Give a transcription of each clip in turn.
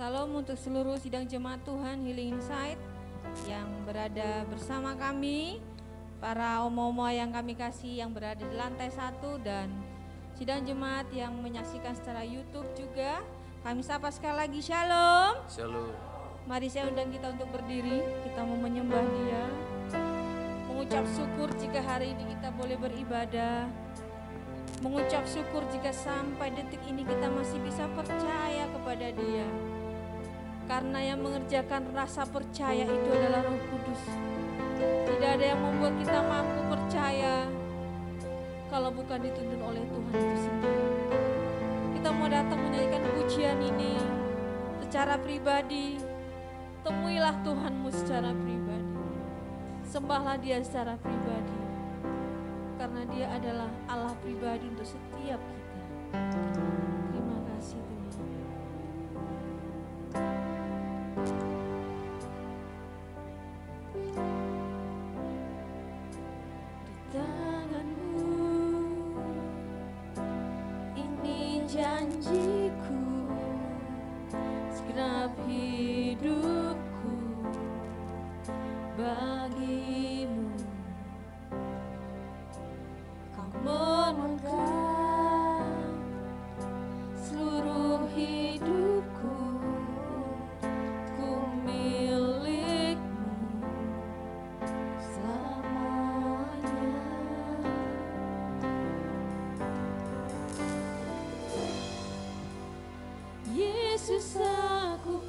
Salam untuk seluruh sidang jemaat Tuhan Healing Insight yang berada bersama kami, para omo-omo yang kami kasih yang berada di lantai 1 dan sidang jemaat yang menyaksikan secara YouTube juga. Kami sapa sekali lagi, Shalom. Shalom. Mari saya undang kita untuk berdiri, kita mau menyembah Dia, mengucap syukur jika hari ini kita boleh beribadah, mengucap syukur jika sampai detik ini kita masih bisa percaya kepada Dia. Karena yang mengerjakan rasa percaya itu adalah Roh Kudus. Tidak ada yang membuat kita mampu percaya kalau bukan dituntun oleh Tuhan itu sendiri. Kita mau datang menyanyikan pujian ini secara pribadi. Temuilah Tuhanmu secara pribadi. Sembahlah Dia secara pribadi. Karena Dia adalah Allah pribadi untuk setiap kita. Terima kasih Tuhan. Di tanganmu ini janjiku, segenap hidupku bagimu. Kau memegang seluruh hidupku, ku milikmu selamanya. Yesus, aku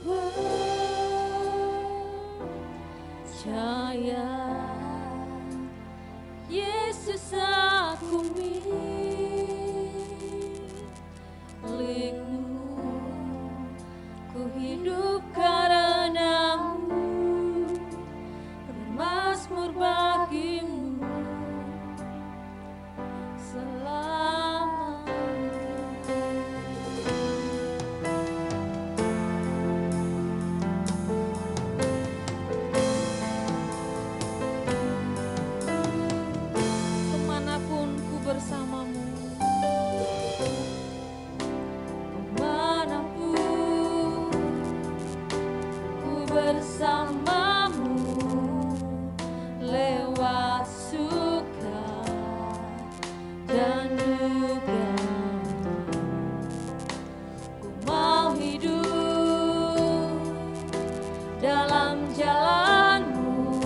percaya. Yesus, aku milikmu, ku hidup karenamu, bermazmur bagimu selamanya. Kemanapun ku bersamamu, kemanapun ku bersamamu, lewat suka dan duka, ku mau hidup dalam jalanmu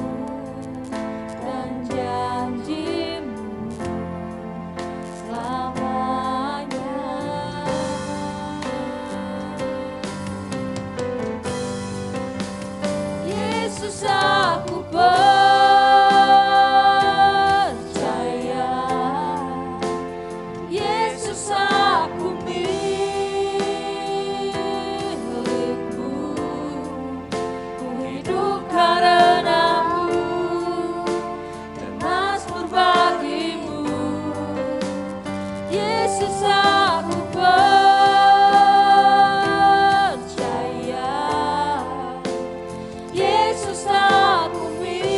dan janjimu selamanya. Yesus, aku percaya. Yesus, aku milikmu, ku hidup karenamu, bermazmur bagimu. Yesus, aku percaya. Yesus, aku milikmu,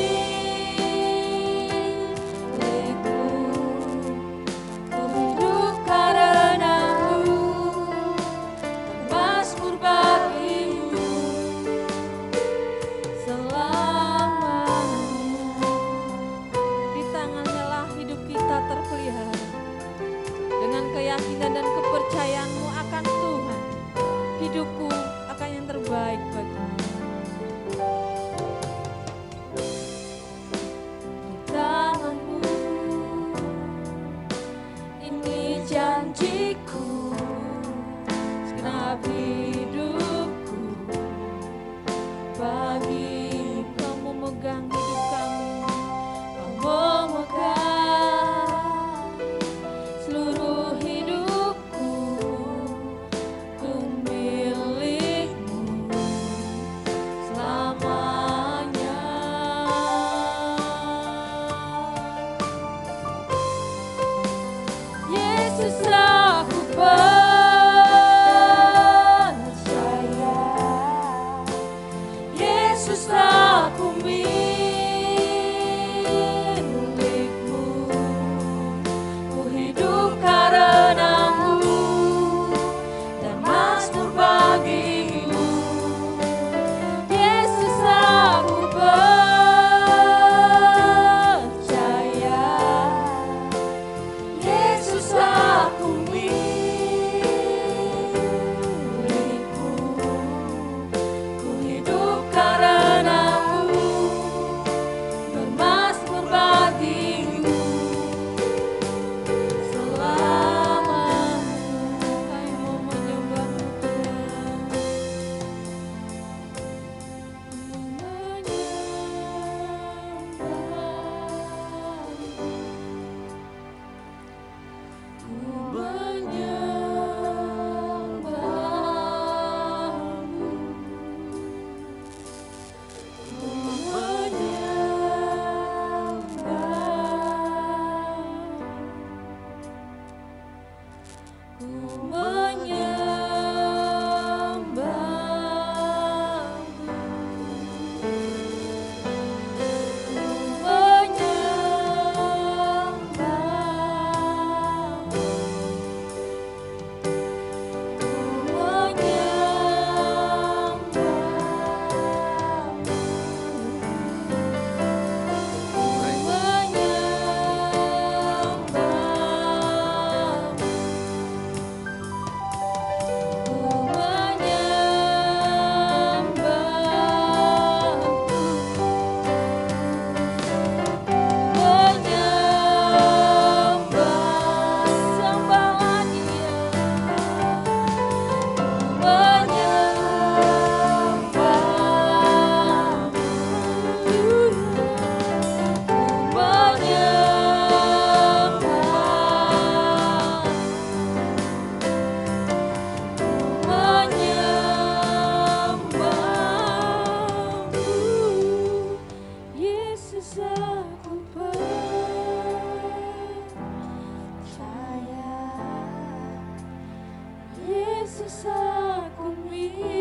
ku hidup karenamu, bermazmur bagimu selamanya. Di tangannya lah hidup kita terpelihara. Dengan keyakinan dan kepercayaanmu akan Tuhan, hidupku akan yang terbaik bagimu. Di tanganmu ini janjiku, segenap hidupku bagimu. Kau memegang hidup kami, kau memegang seluruh hidupku, ku milikmu selamanya. Yesus, aku percaya. Yesus, aku milikmu, ku hidup karenamu dan mazmur bagimu Yesus aku milikmu,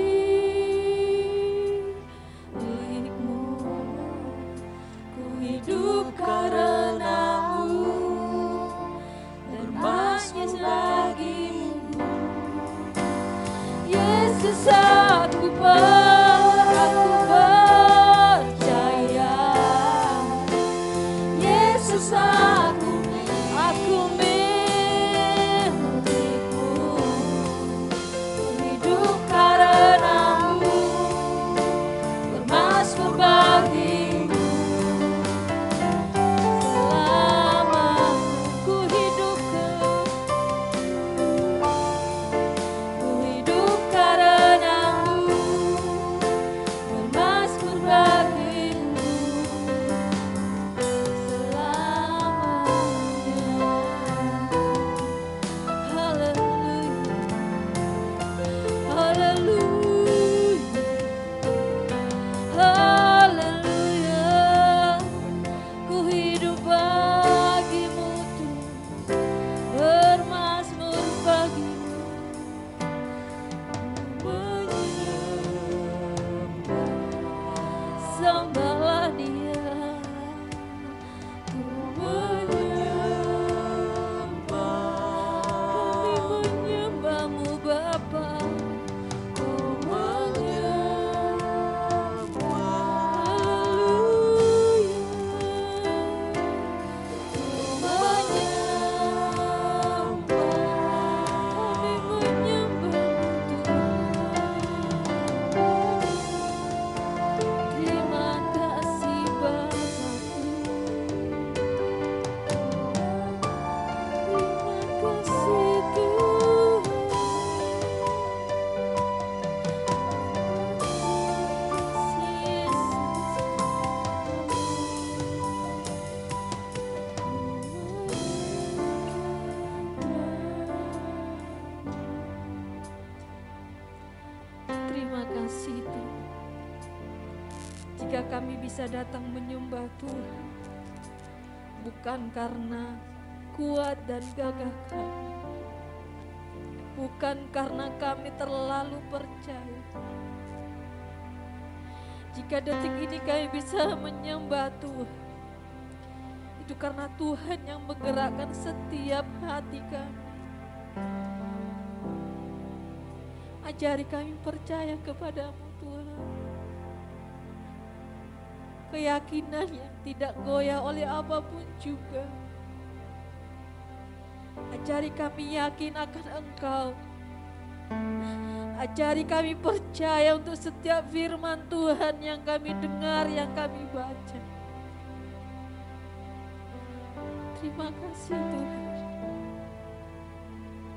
ku hidup karenamu, bermasmur bagimu. Yesus aku percaya, Yesus aku milikmu, hidup karenamu, bermasmur bagimu. Selama ku hidup karenamu, bermasmur bagimu selamanya. Haleluya, haleluya, ku hidup bagimu Tuhan, bermasmur bagimu, menyembah, sembahlah Dia, ku menyembah, kami menyembahmu Bapa, ku menyembah, haleluya, ku menyembah, kami menyembahmu Tuhan. Terima kasih Bapa, terima kasih Tuhan. Terima kasih Tuhan. Jika kami bisa datang menyembah Tuhan, bukan karena kuat dan gagah kami, bukan karena kami terlalu percaya. Jika detik ini kami bisa menyembah Tuhan, itu karena Tuhan yang menggerakkan setiap hati kami. Ajari kami percaya kepadamu Tuhan, keyakinan yang tidak goyah oleh apapun juga. Ajari kami yakin akan Engkau. Ajari kami percaya untuk setiap firman Tuhan yang kami dengar, yang kami baca. Terima kasih Tuhan.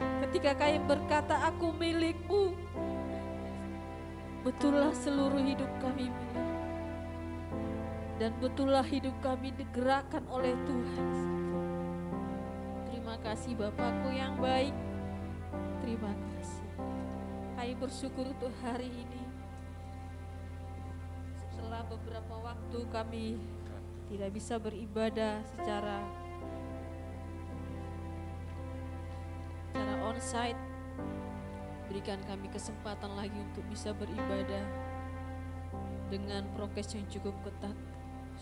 Ketika kami berkata aku milikmu, betullah seluruh hidup kami milik. Dan betullah hidup kami digerakkan oleh Tuhan. Terima kasih Bapakku yang baik. Terima kasih. Kami bersyukur untuk hari ini. Setelah beberapa waktu kami tidak bisa beribadah secara onsite, berikan kami kesempatan lagi untuk bisa beribadah dengan prokes yang cukup ketat.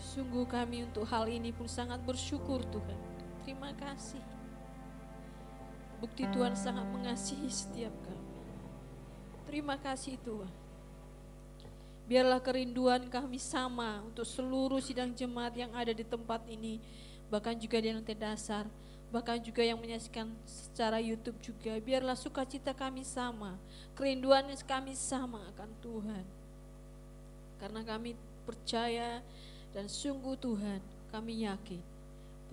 Sungguh kami untuk hal ini pun sangat bersyukur Tuhan. Terima kasih. Bukti Tuhan sangat mengasihi setiap kami. Terima kasih Tuhan. Biarlah kerinduan kami sama untuk seluruh sidang jemaat yang ada di tempat ini, bahkan juga di lantai dasar, bahkan juga yang menyaksikan secara YouTube juga. Biarlah sukacita kami sama, kerinduan kami sama akan Tuhan. Karena kami percaya dan sungguh Tuhan, kami yakin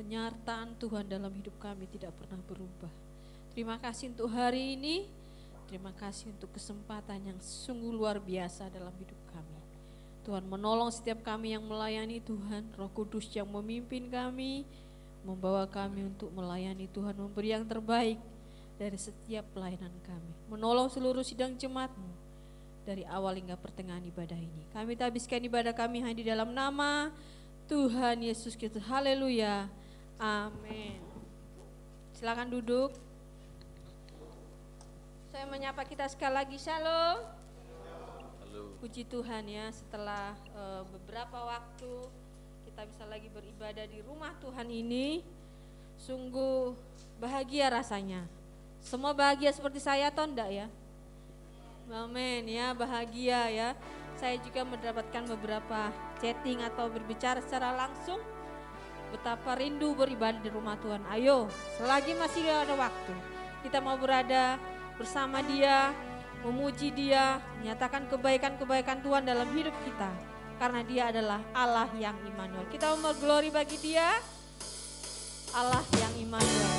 penyertaan Tuhan dalam hidup kami tidak pernah berubah. Terima kasih untuk hari ini, terima kasih untuk kesempatan yang sungguh luar biasa dalam hidup kami. Tuhan menolong setiap kami yang melayani Tuhan, Roh Kudus yang memimpin kami, membawa kami untuk melayani Tuhan, memberi yang terbaik dari setiap pelayanan kami. Menolong seluruh sidang jemaat-Mu dari awal hingga pertengahan ibadah ini. Kami habiskan ibadah kami hanya di dalam nama Tuhan Yesus Kristus. Haleluya. Amin. Silakan duduk. Saya menyapa kita sekali lagi, shalom. Halo. Puji Tuhan ya, setelah beberapa waktu kita bisa lagi beribadah di rumah Tuhan ini, sungguh bahagia rasanya. Semua bahagia seperti saya atau enggak ya? Amin ya, bahagia ya. Saya juga mendapatkan beberapa chatting atau berbicara secara langsung betapa rindu beribadah di rumah Tuhan. Ayo, selagi masih ada waktu, kita mau berada bersama Dia, memuji Dia, menyatakan kebaikan-kebaikan Tuhan dalam hidup kita. Karena Dia adalah Allah yang Immanuel. Kita mau glory bagi Dia, Allah yang Immanuel.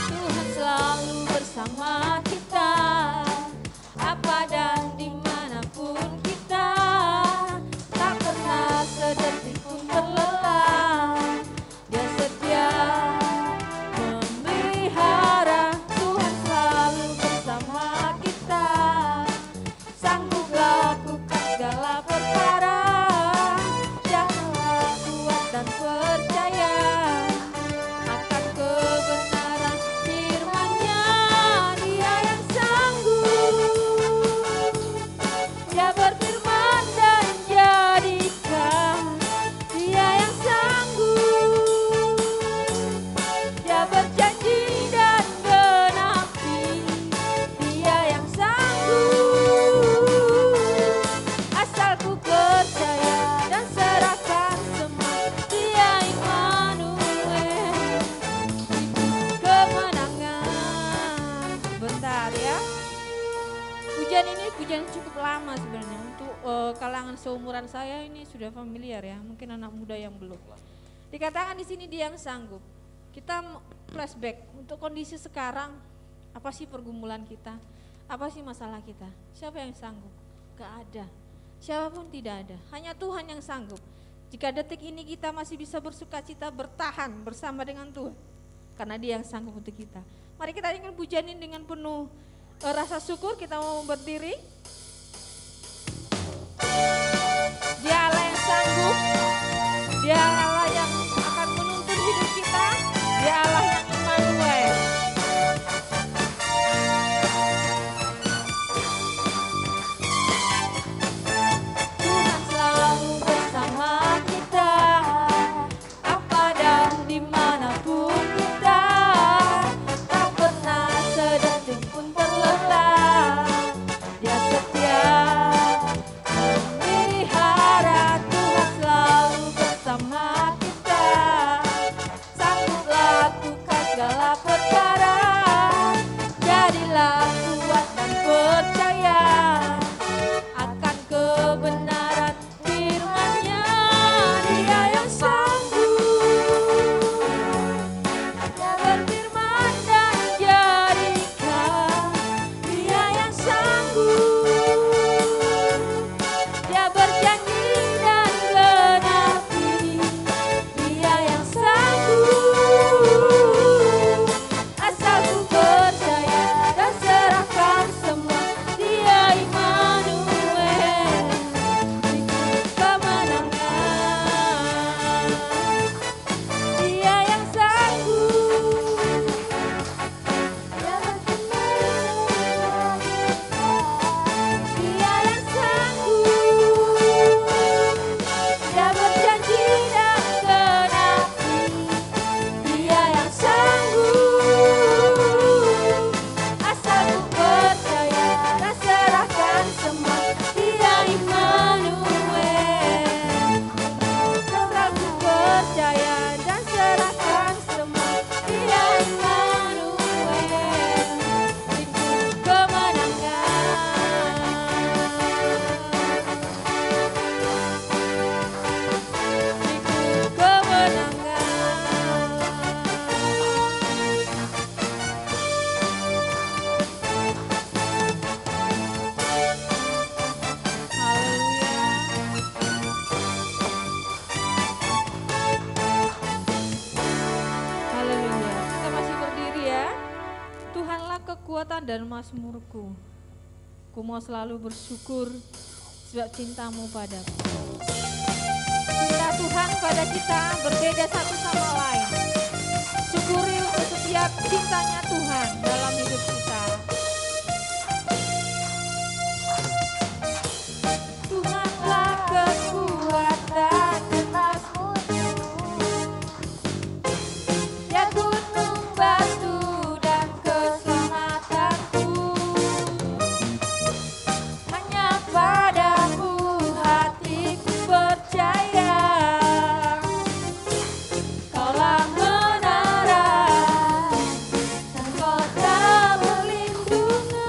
Tuhan selalu bersama kita, apa dan dimanapun kita, tak pernah sedetik pun terlelah. Dia setia memelihara, Tuhan selalu bersama kita, sanggup lakukan segala perkara. Janganlah kuat dan percaya akan kebenaran firman-Nya. Dia yang sanggup, Dia berfirman dan jadikan. Dia yang sanggup, Dia berjanji dan genapi. Dia yang sanggup, asal ku percaya dan serahkan semua. Dia Immanuel, kemenangan. Bentar ya. Pujian ini pujian cukup lama sebenarnya untuk kalangan seumuran saya ini sudah familiar ya, mungkin anak muda yang belum. Dikatakan di sini Dia yang sanggup. Kita flashback untuk kondisi sekarang, apa sih pergumulan kita? Apa sih masalah kita? Siapa yang sanggup? Gak ada. Siapapun tidak ada. Hanya Tuhan yang sanggup. Jika detik ini kita masih bisa bersukacita bertahan bersama dengan Tuhan, karena Dia yang sanggup untuk kita. Mari kita nyanyikan pujian ini dengan penuh rasa syukur. Kita mau berdiri. Dia Allah yang sanggup. Dia Allah yang akan menuntun hidup kita. Dia Allah yang Immanuel. Tuhan selalu bersama kita, apa dan dimanapun kita, tak pernah sedetik pun terlelah. Dia setia memelihara, Tuhan selalu bersama kita, sanggup lakukan segala perkara. Jadilah kuat dan percaya akan kebenaran firman-Nya. Dia yang sanggup, Dia berfirman dan jadikan. Dia yang sanggup, Dia berjanji dan genapi. Dia yang sanggup, asal ku percaya dan serahkan semua. Dia Immanuel, kemenangan. Dia yang sanggup, Dia berfirman. Dia yang sanggup, Dia berjanji dan genapi. Dia yang sanggup, asal ku percaya dan serahkan semua. Dia Immanuel, asal ku percaya dan serahkan semua. Dia Immanuel, itu kemenangan. Itu kemenangan. Haleluya. Kita masih berdiri ya. Tuhanlah kekuatan dan mazmurku. Ku mau selalu bersyukur sebab cintamu padaku. Cinta Tuhan pada kita berbeda satu sama lain. Syukuri untuk setiap cintanya Tuhan dalam hidup kita. Tuhanlah kekuatan dan mazmurku, ya gunung batu dan keselamatanku. Hanya padamu hatiku percaya, Kaulah menara dan kota perlindungan.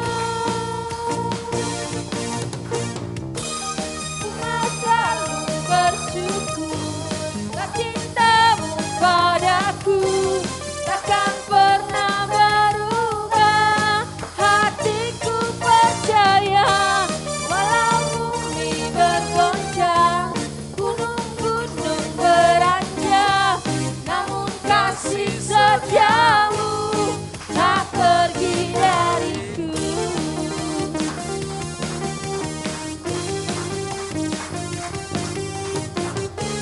Ku mau selalu bersyukur atas cintamu padaku, takkan pernah berubah. Hatiku percaya, walau bumi bergoncang, gunung-gunung beranjak, namun kasih setiamu tak pergi dariku.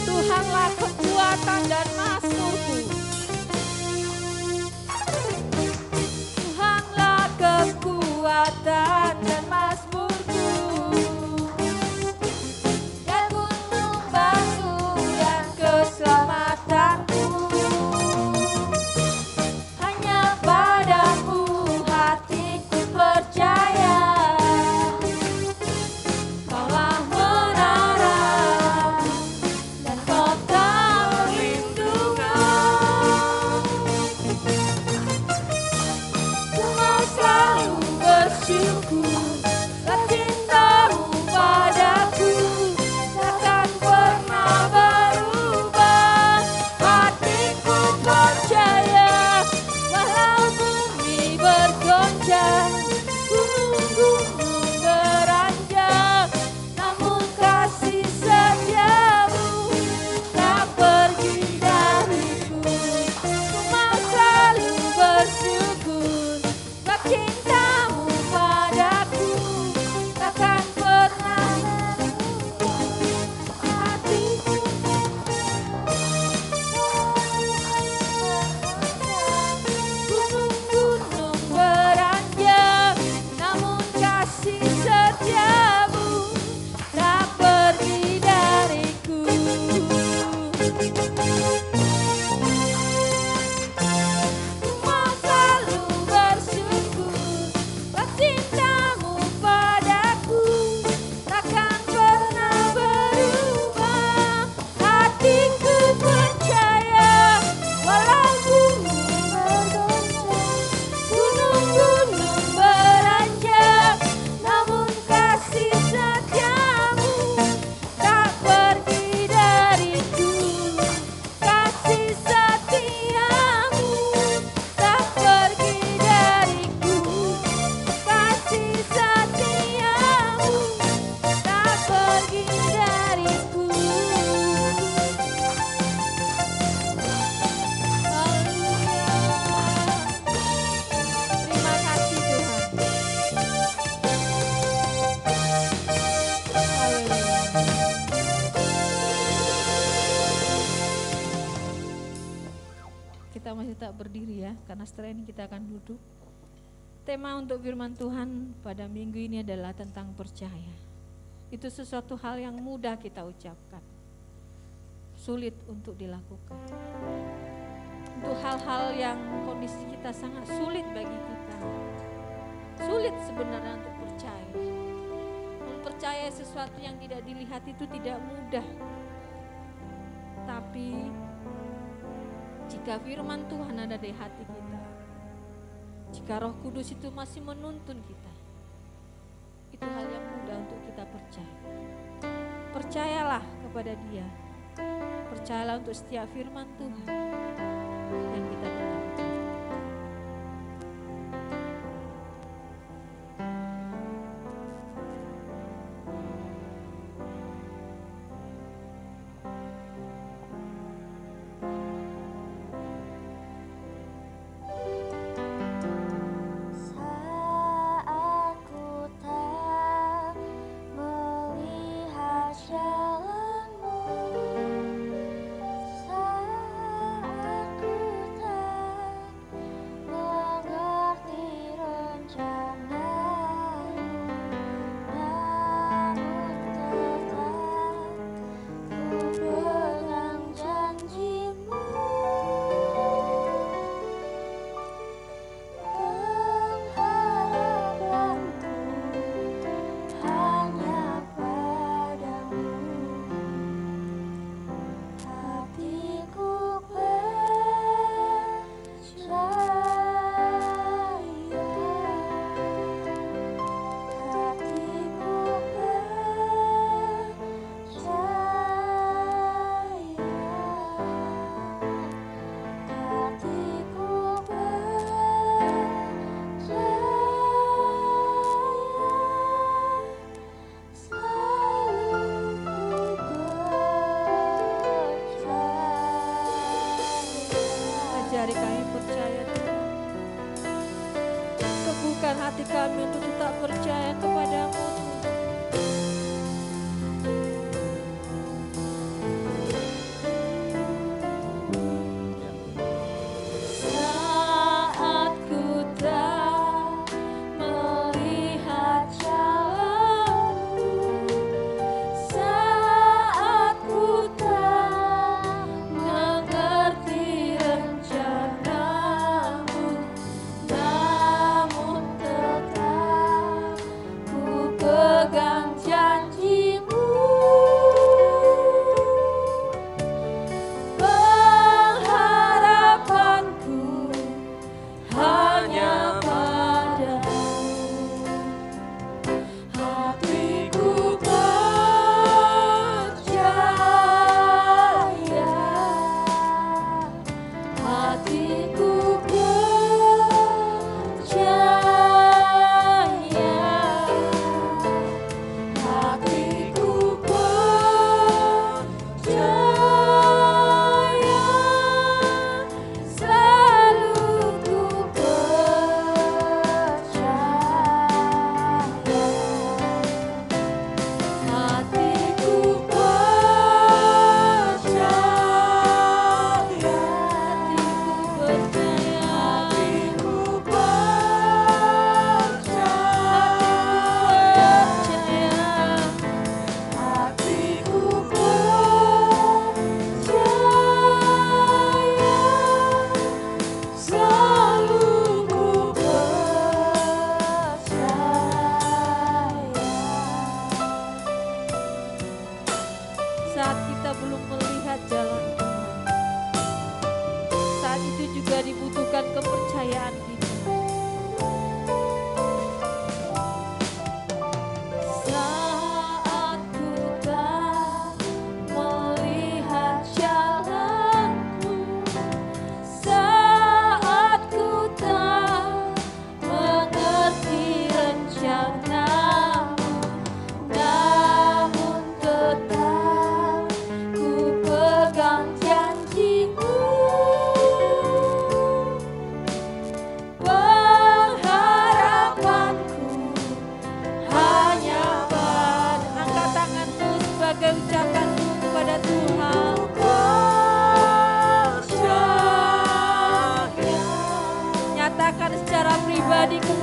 Tuhanlah kekuatan dan mazmurku, Tuhanlah kekuatan dan mazmurku, ya gunung batu dan keselamatanku. Hanya padamu hatiku percaya, Kaulah menara dan kota perlindungan. Ku mau selalu bersyukur atas cintamu padaku, takkan pernah berubah. Hatiku percaya, walau bumi bergoncang, gunung-gunung beranjak, namun kasih setiamu tak pergi dariku. Ku mau selalu bersyukur atas cintamu padaku, takkan pernah berubah. Hatiku gunung-gunung beranjak, namun kasih setiamu tak pergi dariku. Ku mau selalu bersyukur atas cintamu padaku, takkan pernah berubah. Hatiku percaya, walau bumi bergoncang, gunung-gunung beranjak, namun kasih setiamu tak pergi dariku. Kasih setiamu tak pergi dariku. Kasih setiamu tak pergi dariku. Haleluya. Terima kasih Tuhan. Haleluya. Kita masih tak berdiri ya, karena setelah ini kita akan duduk. Tema untuk firman Tuhan pada minggu ini adalah tentang percaya. Itu sesuatu hal yang mudah kita ucapkan, sulit untuk dilakukan. Untuk hal-hal yang kondisi kita sangat sulit bagi kita, sulit sebenarnya untuk percaya. Mempercayai sesuatu yang tidak dilihat itu tidak mudah. Tapi jika firman Tuhan ada di hati kita, jika Roh Kudus itu masih menuntun kita, itu hal yang mudah untuk kita percaya. Percayalah kepada Dia. Percayalah untuk setiap firman Tuhan yang kita dengar. Saat ku tak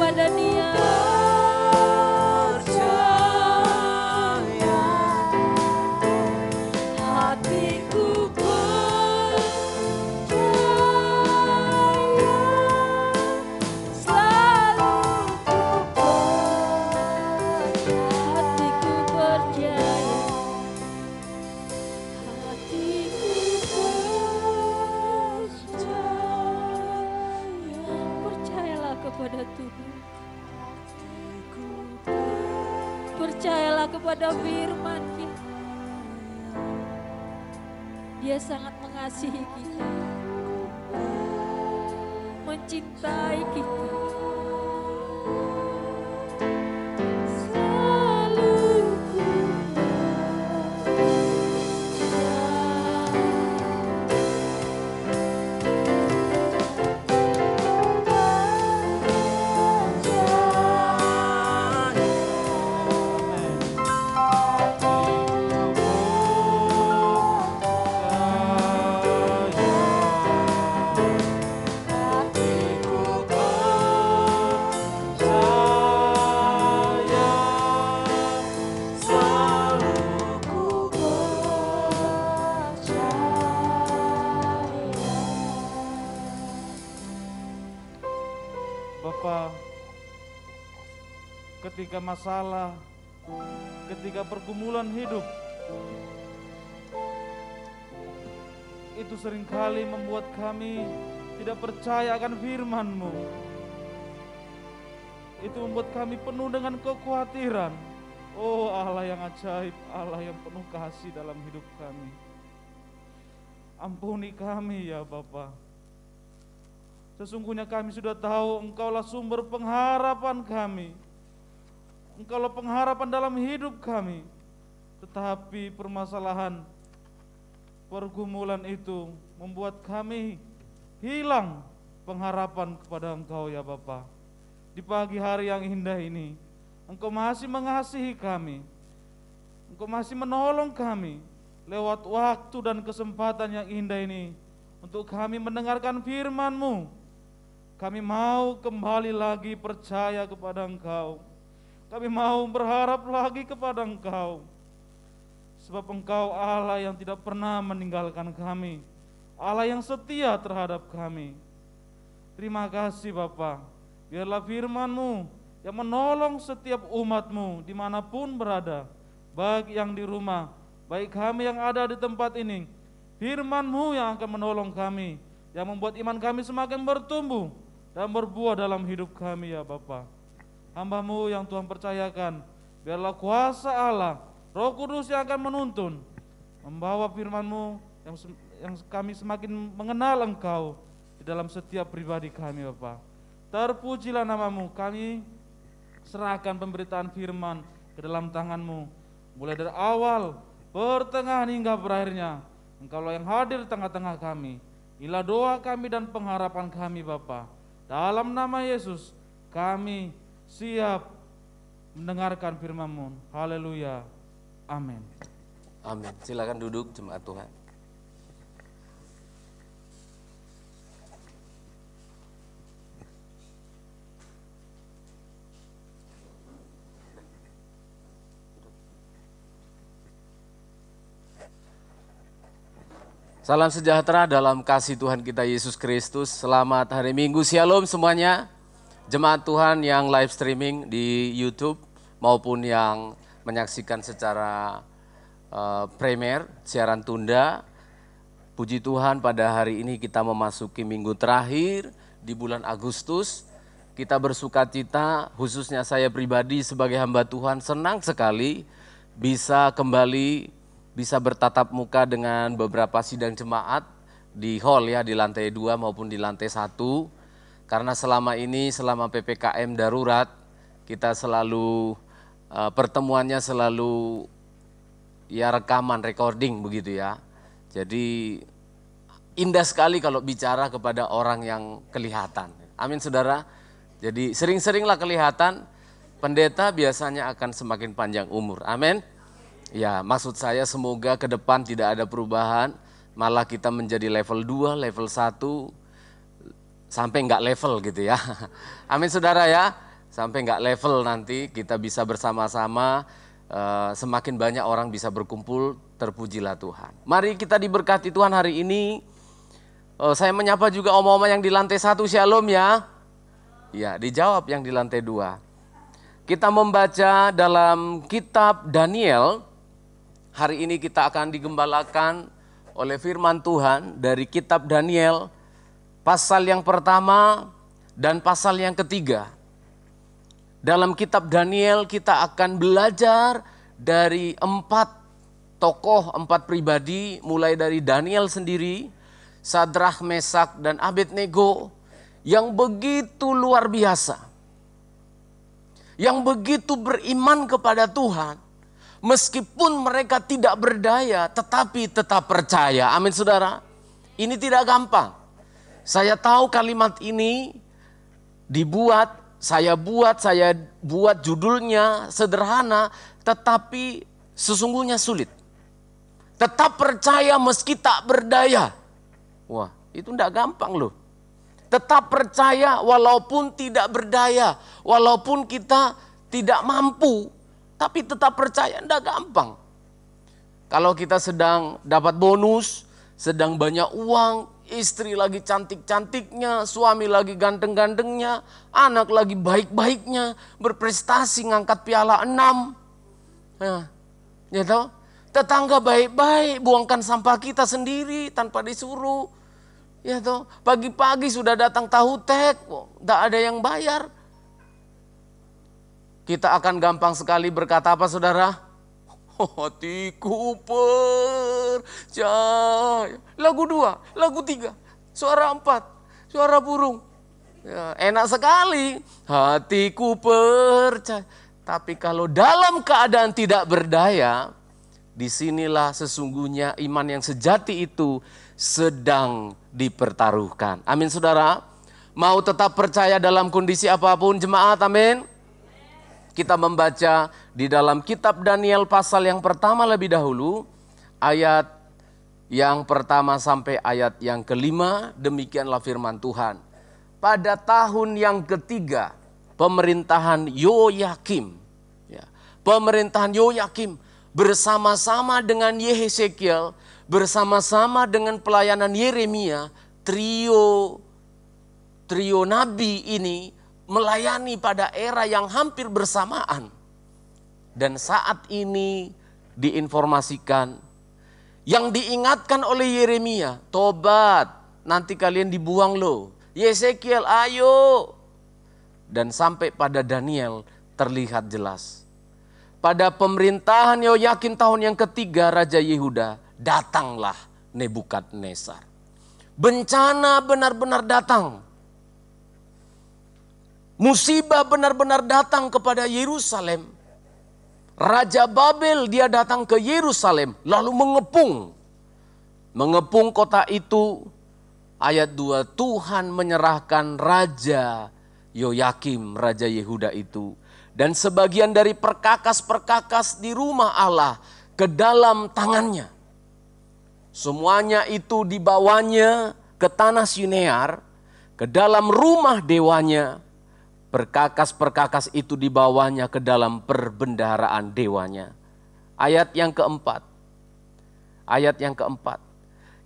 kepada Dia. Percaya, hatiku percaya, selalu ku percaya. Hatiku percaya, percayalah kepada Tuhan. Percayalah kepada firman-Nya. Dia sangat mengasihi kita, mencintai kita. Selalu ku Bapa, ketika masalah, ketika pergumulan hidup, itu seringkali membuat kami tidak percaya akan firman-Mu. Itu membuat kami penuh dengan kekhawatiran. Oh Allah yang ajaib, Allah yang penuh kasih dalam hidup kami. Ampuni kami ya Bapa. Sesungguhnya kami sudah tahu Engkaulah sumber pengharapan kami. Engkaulah pengharapan dalam hidup kami. Tetapi permasalahan, pergumulan itu membuat kami hilang pengharapan kepada Engkau ya Bapa. Di pagi hari yang indah ini, Engkau masih mengasihi kami. Engkau masih menolong kami lewat waktu dan kesempatan yang indah ini untuk kami mendengarkan firman-Mu. Kami mau kembali lagi percaya kepada Engkau. Kami mau berharap lagi kepada Engkau. Sebab Engkau Allah yang tidak pernah meninggalkan kami. Allah yang setia terhadap kami. Terima kasih Bapa. Biarlah firman-Mu yang menolong setiap umat-Mu dimanapun berada. Baik yang di rumah, baik kami yang ada di tempat ini. Firman-Mu yang akan menolong kami, yang membuat iman kami semakin bertumbuh dan berbuah dalam hidup kami ya Bapa. Hamba-Mu yang Tuhan percayakan, biarlah kuasa Allah, Roh Kudus yang akan menuntun, membawa firman-Mu yang kami semakin mengenal Engkau di dalam setiap pribadi kami Bapa. Terpujilah nama-Mu, kami serahkan pemberitaan firman ke dalam tangan-Mu, mulai dari awal, pertengahan hingga berakhirnya. Engkaulah yang hadir di tengah-tengah kami. Inilah doa kami dan pengharapan kami Bapa. Dalam nama Yesus kami siap mendengarkan firman-Mu. Haleluya. Amin. Amin. Silakan duduk jemaat Tuhan. Salam sejahtera dalam kasih Tuhan kita Yesus Kristus. Selamat hari Minggu, Shalom semuanya. Jemaat Tuhan yang live streaming di YouTube maupun yang menyaksikan secara premier, siaran tunda. Puji Tuhan pada hari ini kita memasuki minggu terakhir di bulan Agustus. Kita bersuka cita, khususnya saya pribadi sebagai hamba Tuhan senang sekali bisa kembali bisa bertatap muka dengan beberapa sidang jemaat di hall ya, di lantai 2 maupun di lantai 1. Karena selama ini, selama PPKM darurat, kita selalu, pertemuannya selalu ya rekaman, recording begitu ya. Jadi indah sekali kalau bicara kepada orang yang kelihatan. Amin saudara. Jadi sering-seringlah kelihatan, pendeta biasanya akan semakin panjang umur. Amin. Ya, maksud saya semoga ke depan tidak ada perubahan, malah kita menjadi level 2, level 1, sampai enggak level gitu ya. Amin saudara ya. Sampai nggak level nanti kita bisa bersama-sama, semakin banyak orang bisa berkumpul, terpujilah Tuhan. Mari kita diberkati Tuhan hari ini. Saya menyapa juga oma-oma yang di lantai 1, shalom ya. Ya, dijawab yang di lantai 2. Kita membaca dalam kitab Daniel. Hari ini kita akan digembalakan oleh firman Tuhan dari kitab Daniel, pasal yang pertama dan pasal yang ketiga. Dalam kitab Daniel kita akan belajar dari 4 tokoh, 4 pribadi, mulai dari Daniel sendiri, Sadrah, Mesak, dan Abednego, yang begitu luar biasa, yang begitu beriman kepada Tuhan, meskipun mereka tidak berdaya, tetapi tetap percaya. Amin saudara, ini tidak gampang. Saya tahu kalimat ini saya buat judulnya sederhana, tetapi sesungguhnya sulit. Tetap percaya meski tak berdaya. Wah, itu tidak gampang loh. Tetap percaya walaupun tidak berdaya, walaupun kita tidak mampu, tapi tetap percaya tidak gampang. Kalau kita sedang dapat bonus, sedang banyak uang, istri lagi cantik-cantiknya, suami lagi ganteng-gantengnya, anak lagi baik-baiknya, berprestasi ngangkat piala 6. Nah, ya tahu? Tetangga baik-baik, buangkan sampah kita sendiri tanpa disuruh. Ya toh, pagi-pagi sudah datang tahu tek, tidak ada yang bayar. Kita akan gampang sekali berkata apa saudara? Hatiku percaya. Lagu 2, lagu 3, suara 4, suara burung. Ya, enak sekali. Hatiku percaya. Tapi kalau dalam keadaan tidak berdaya, disinilah sesungguhnya iman yang sejati itu sedang dipertaruhkan. Amin saudara. Mau tetap percaya dalam kondisi apapun jemaat, amin. Kita membaca di dalam kitab Daniel pasal yang pertama lebih dahulu, ayat yang pertama sampai ayat yang kelima. Demikianlah firman Tuhan. Pada tahun yang ketiga pemerintahan Yoyakim, pemerintahan Yoyakim bersama-sama dengan Yehezekiel, bersama-sama dengan pelayanan Yeremia, trio nabi ini melayani pada era yang hampir bersamaan. Dan saat ini diinformasikan, yang diingatkan oleh Yeremia, tobat, nanti kalian dibuang loh. Yesekiel, ayo. Dan sampai pada Daniel terlihat jelas. Pada pemerintahan Yoyakim tahun yang ketiga Raja Yehuda, datanglah Nebukadnezar. Bencana benar-benar datang. Musibah benar-benar datang kepada Yerusalem. Raja Babel dia datang ke Yerusalem lalu mengepung kota itu. Ayat 2, Tuhan menyerahkan Raja Yoyakim, Raja Yehuda itu, dan sebagian dari perkakas-perkakas di rumah Allah ke dalam tangannya. Semuanya itu dibawanya ke tanah Sinear, ke dalam rumah dewanya. Perkakas-perkakas itu dibawanya ke dalam perbendaharaan dewanya. Ayat yang keempat.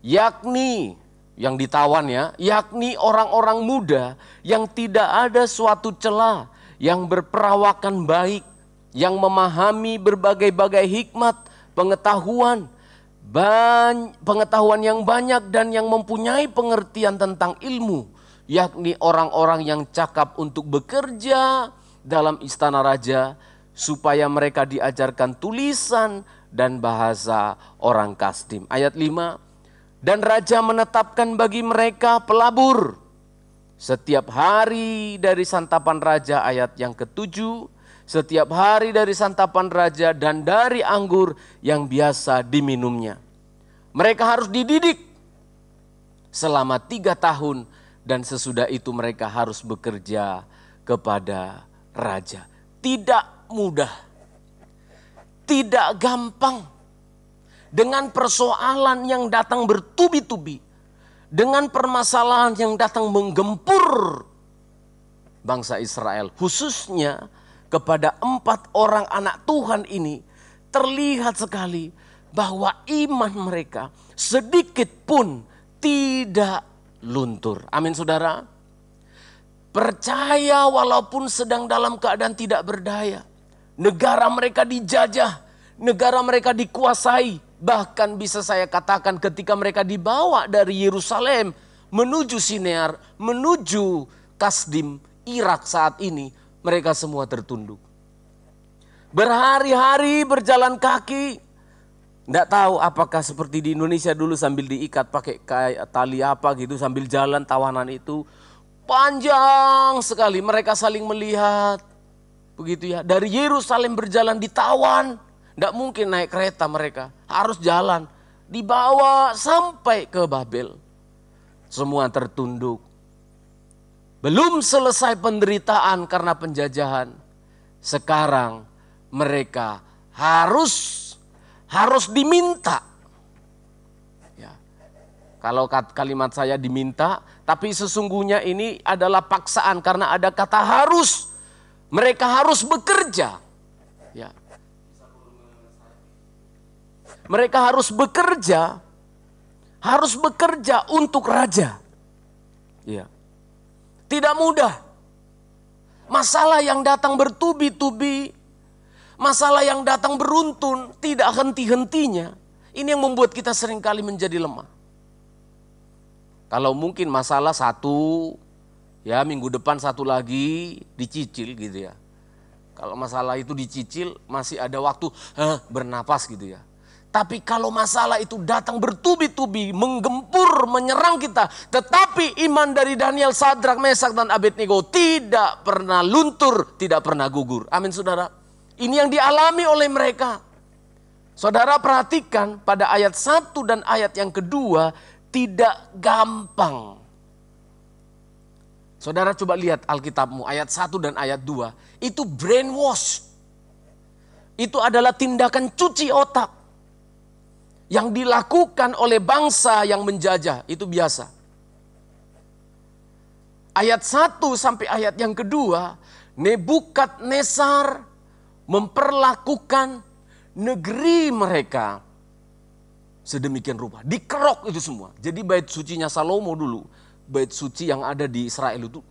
Yakni yang ditawan yakni orang-orang muda yang tidak ada suatu celah, yang berperawakan baik, yang memahami berbagai-bagai hikmat, pengetahuan yang banyak dan yang mempunyai pengertian tentang ilmu, yakni orang-orang yang cakap untuk bekerja dalam istana raja, supaya mereka diajarkan tulisan dan bahasa orang Kasdim. Ayat 5, dan raja menetapkan bagi mereka pelabur setiap hari dari santapan raja. Ayat yang ke-7, setiap hari dari santapan raja dan dari anggur yang biasa diminumnya. Mereka harus dididik selama 3 tahun. Dan sesudah itu mereka harus bekerja kepada raja. Tidak mudah, tidak gampang. Dengan persoalan yang datang bertubi-tubi, dengan permasalahan yang datang menggempur, bangsa Israel, khususnya kepada 4 orang anak Tuhan ini, terlihat sekali bahwa iman mereka sedikit pun tidak luntur. Amin saudara. Percaya walaupun sedang dalam keadaan tidak berdaya. Negara mereka dijajah, negara mereka dikuasai. Bahkan bisa saya katakan ketika mereka dibawa dari Yerusalem menuju Sinear, menuju Kasdim, Irak saat ini, mereka semua tertunduk. Berhari-hari berjalan kaki. Tidak tahu apakah seperti di Indonesia dulu sambil diikat pakai tali apa gitu sambil jalan tawanan itu. Panjang sekali mereka saling melihat. Begitu ya, dari Yerusalem berjalan ditawan. Tidak mungkin naik kereta mereka, harus jalan. Dibawa sampai ke Babel. Semua tertunduk. Belum selesai penderitaan karena penjajahan. Sekarang mereka harus diminta. Ya. Kalau kalimat saya diminta, tapi sesungguhnya ini adalah paksaan karena ada kata harus. Mereka harus bekerja. Ya. Mereka harus bekerja untuk raja. Ya. Tidak mudah. Masalah yang datang bertubi-tubi, masalah yang datang beruntun, tidak henti-hentinya. Ini yang membuat kita seringkali menjadi lemah. Kalau mungkin masalah satu, ya minggu depan satu lagi dicicil gitu ya. Kalau masalah itu dicicil masih ada waktu bernapas gitu ya. Tapi kalau masalah itu datang bertubi-tubi, menggempur, menyerang kita. Tetapi iman dari Daniel, Sadrak, Mesak, dan Abednego tidak pernah luntur, tidak pernah gugur. Amin saudara. Ini yang dialami oleh mereka. Saudara perhatikan pada ayat 1 dan ayat yang kedua, tidak gampang. Saudara coba lihat Alkitabmu ayat 1 dan ayat 2. Itu brainwash. Itu adalah tindakan cuci otak. Yang dilakukan oleh bangsa yang menjajah, itu biasa. Ayat 1 sampai ayat yang kedua, Nebukadnezar memperlakukan negeri mereka sedemikian rupa. Dikerok itu semua. Jadi bait sucinya Salomo dulu, bait suci yang ada di Israel itu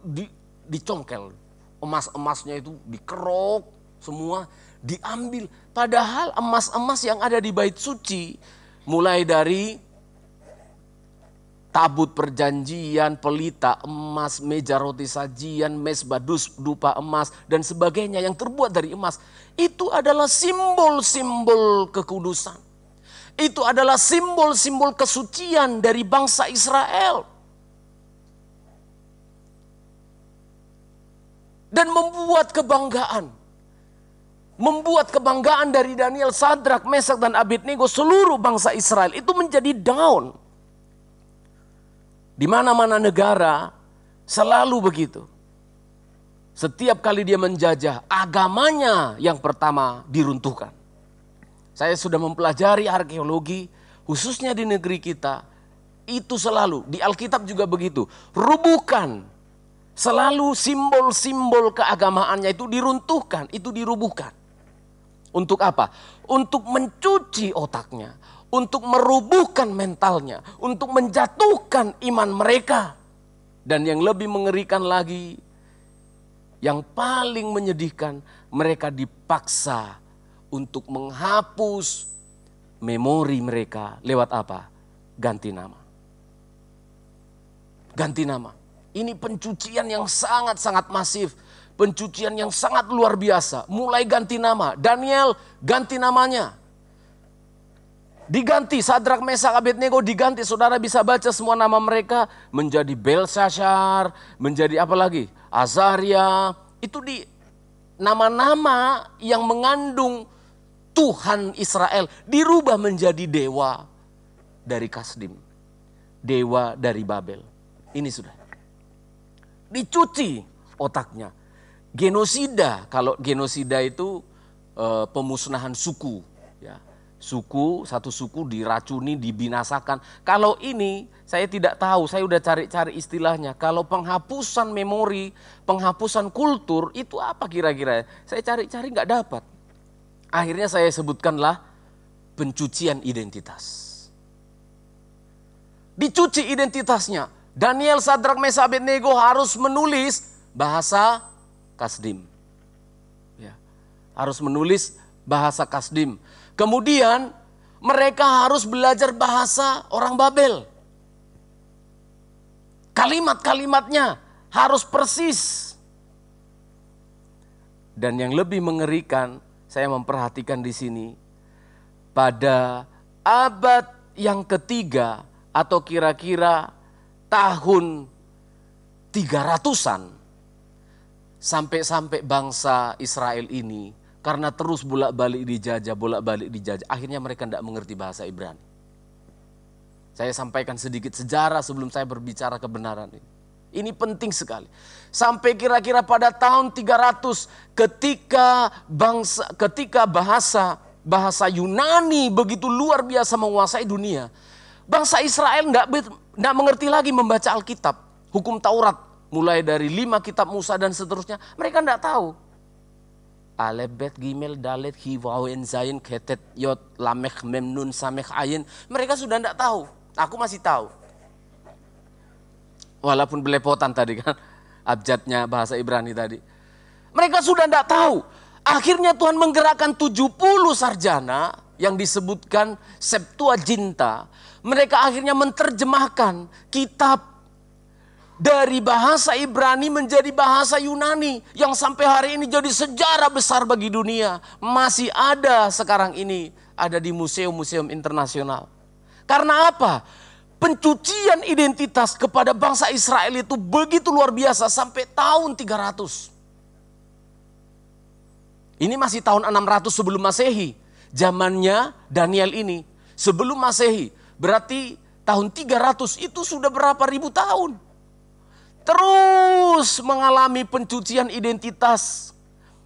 dicongkel. Emas-emasnya itu dikerok semua, diambil. Padahal emas-emas yang ada di bait suci, mulai dari tabut perjanjian, pelita emas, meja roti sajian, mezbah dupa emas, dan sebagainya yang terbuat dari emas. Itu adalah simbol-simbol kekudusan. Itu adalah simbol-simbol kesucian dari bangsa Israel. Dan membuat kebanggaan. Membuat kebanggaan dari Daniel, Sadrak, Mesak, dan Abednego, seluruh bangsa Israel itu menjadi down. Di mana-mana negara selalu begitu. Setiap kali dia menjajah, agamanya yang pertama diruntuhkan. Saya sudah mempelajari arkeologi, khususnya di negeri kita, itu selalu, di Alkitab juga begitu. Rubuhkan, selalu simbol-simbol keagamaannya itu diruntuhkan, itu dirubuhkan. Untuk apa? Untuk mencuci otaknya, untuk merubuhkan mentalnya, untuk menjatuhkan iman mereka. Dan yang lebih mengerikan lagi, yang paling menyedihkan, mereka dipaksa untuk menghapus memori mereka lewat apa? Ganti nama. Ganti nama. Ini pencucian yang sangat-sangat masif. Pencucian yang sangat luar biasa. Mulai ganti nama. Daniel ganti namanya. Diganti. Sadrak, Mesak, Abednego diganti. Saudara bisa baca semua nama mereka. Menjadi Belshazzar. Menjadi apa lagi? Azaria. Itu di nama-nama yang mengandung Tuhan Israel. Dirubah menjadi dewa dari Kasdim. Dewa dari Babel. Ini sudah. Dicuci otaknya. Genosida, kalau genosida itu pemusnahan suku, ya. satu suku diracuni, dibinasakan. Kalau ini saya tidak tahu, saya udah cari-cari istilahnya. Kalau penghapusan memori, penghapusan kultur, itu apa kira-kira? Saya cari-cari nggak dapat. Akhirnya saya sebutkanlah pencucian identitas. Dicuci identitasnya. Daniel, Sadrak, Mesak, Abednego harus menulis bahasa Kasdim. Ya, harus menulis bahasa Kasdim. Kemudian mereka harus belajar bahasa orang Babel. Kalimat-kalimatnya harus persis. Dan yang lebih mengerikan, saya memperhatikan di sini, pada abad yang ketiga atau kira-kira tahun 300-an, sampai-sampai bangsa Israel ini karena terus bolak-balik dijajah, akhirnya mereka tidak mengerti bahasa Ibrani. Saya sampaikan sedikit sejarah sebelum saya berbicara kebenaran ini. Ini penting sekali. Sampai kira-kira pada tahun 300 ketika bahasa Yunani begitu luar biasa menguasai dunia, bangsa Israel tidak mengerti lagi membaca Alkitab, hukum Taurat, mulai dari 5 kitab Musa dan seterusnya, mereka tidak tahu. Alef, Bet, Gimel, Dalet, Hi, Waw, En, Zain, Ketet, Yod, Lamech, Mem, Nun, Samech, Ayin. Mereka sudah tidak tahu, aku masih tahu. Walaupun belepotan tadi kan, abjadnya bahasa Ibrani tadi. Mereka sudah tidak tahu. Akhirnya Tuhan menggerakkan 70 sarjana yang disebutkan Septuaginta. Mereka akhirnya menerjemahkan kitab dari bahasa Ibrani menjadi bahasa Yunani. Yang sampai hari ini jadi sejarah besar bagi dunia. Masih ada sekarang ini, ada di museum-museum internasional. Karena apa? Pencucian identitas kepada bangsa Israel itu begitu luar biasa sampai tahun 300. Ini masih tahun 600 sebelum Masehi. Zamannya Daniel ini. Sebelum Masehi. Berarti tahun 300 itu sudah berapa ribu tahun. Terus mengalami pencucian identitas.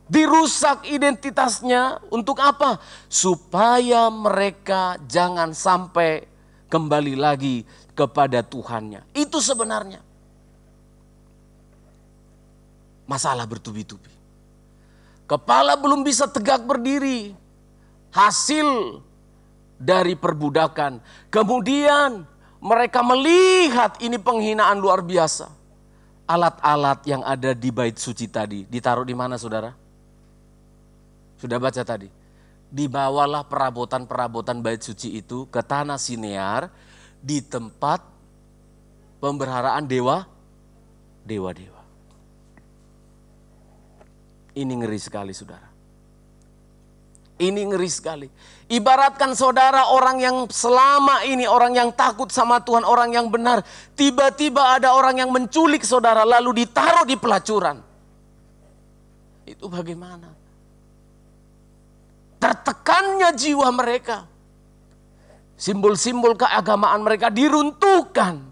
Dirusak identitasnya untuk apa? Supaya mereka jangan sampai kembali lagi kepada Tuhannya. Itu sebenarnya masalah bertubi-tubi. Kepala belum bisa tegak berdiri. Hasil dari perbudakan. Kemudian mereka melihat ini penghinaan luar biasa. Alat-alat yang ada di bait suci tadi ditaruh di mana saudara? Sudah baca tadi. Dibawalah perabotan-perabotan bait suci itu ke tanah Sinear di tempat pemberharaan dewa-dewa. Ini ngeri sekali saudara. Ini ngeri sekali. Ibaratkan saudara orang yang selama ini, orang yang takut sama Tuhan, orang yang benar. Tiba-tiba ada orang yang menculik saudara lalu ditaruh di pelacuran. Itu bagaimana? Tertekannya jiwa mereka. Simbol-simbol keagamaan mereka diruntuhkan.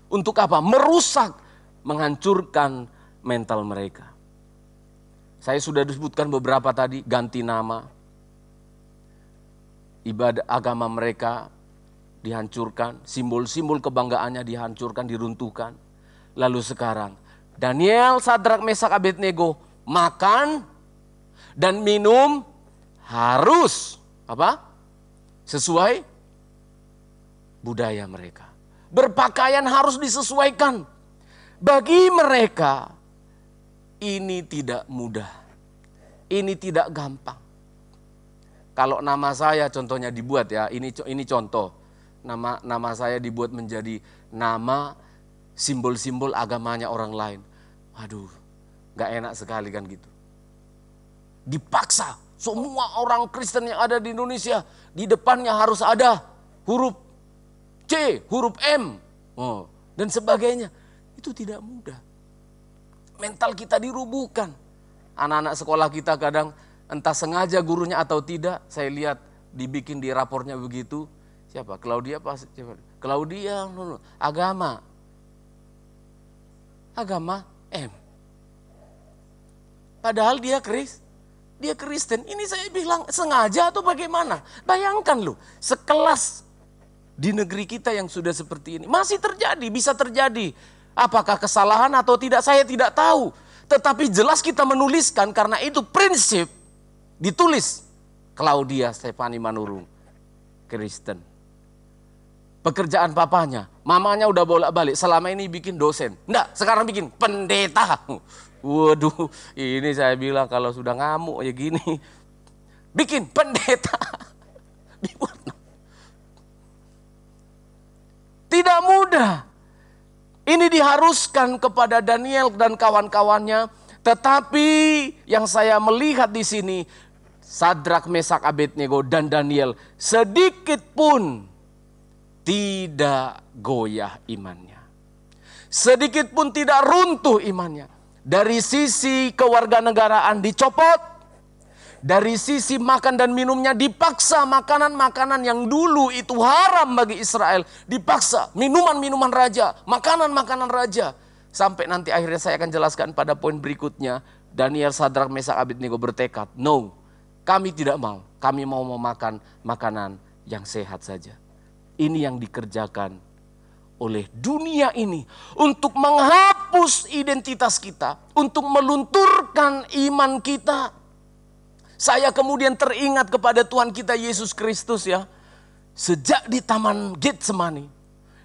Untuk apa? Merusak, menghancurkan mental mereka. Saya sudah disebutkan beberapa tadi, ganti nama. Ibadah agama mereka dihancurkan, simbol-simbol kebanggaannya dihancurkan, diruntuhkan. Lalu sekarang, Daniel, Sadrak, Mesak, Abednego makan dan minum harus apa? Sesuai budaya mereka. Berpakaian harus disesuaikan. Bagi mereka ini tidak mudah. Ini tidak gampang. Kalau nama saya contohnya dibuat ya, ini contoh. Nama saya dibuat menjadi nama simbol-simbol agamanya orang lain. Waduh, gak enak sekali kan gitu. Dipaksa, semua orang Kristen yang ada di Indonesia, di depannya harus ada huruf C, huruf M, dan sebagainya. Itu tidak mudah. Mental kita dirubuhkan. Anak-anak sekolah kita kadang entah sengaja gurunya atau tidak, saya lihat dibikin di rapornya begitu. Siapa? Claudia pas? Claudia, agama M. Padahal dia dia Kristen. Ini saya bilang sengaja atau bagaimana? Bayangkan loh, sekelas di negeri kita yang sudah seperti ini. Masih terjadi, bisa terjadi. Apakah kesalahan atau tidak, saya tidak tahu. Tetapi jelas kita menuliskan karena itu prinsip ditulis. Claudia Stefani Manurung, Kristen. Pekerjaan papanya, mamanya udah bolak-balik. Selama ini bikin dosen. Enggak, sekarang bikin pendeta. Waduh, ini saya bilang kalau sudah ngamuk ya gini. Bikin pendeta. Tidak mudah. Ini diharuskan kepada Daniel dan kawan-kawannya. Tetapi yang saya melihat di sini, Sadrak, Mesak, Abednego dan Daniel sedikit pun tidak goyah imannya. Sedikit pun tidak runtuh imannya. Dari sisi kewarganegaraan dicopot. Dari sisi makan dan minumnya dipaksa. Makanan-makanan yang dulu itu haram bagi Israel dipaksa. Minuman-minuman raja, makanan-makanan raja. Sampai nanti akhirnya saya akan jelaskan pada poin berikutnya. Daniel, Sadrak, Mesak, Abednego bertekad, no, kami tidak mau. Kami mau memakan makanan yang sehat saja. Ini yang dikerjakan oleh dunia ini untuk menghapus identitas kita, untuk melunturkan iman kita. Saya kemudian teringat kepada Tuhan kita Yesus Kristus ya. Sejak di Taman Getsemani,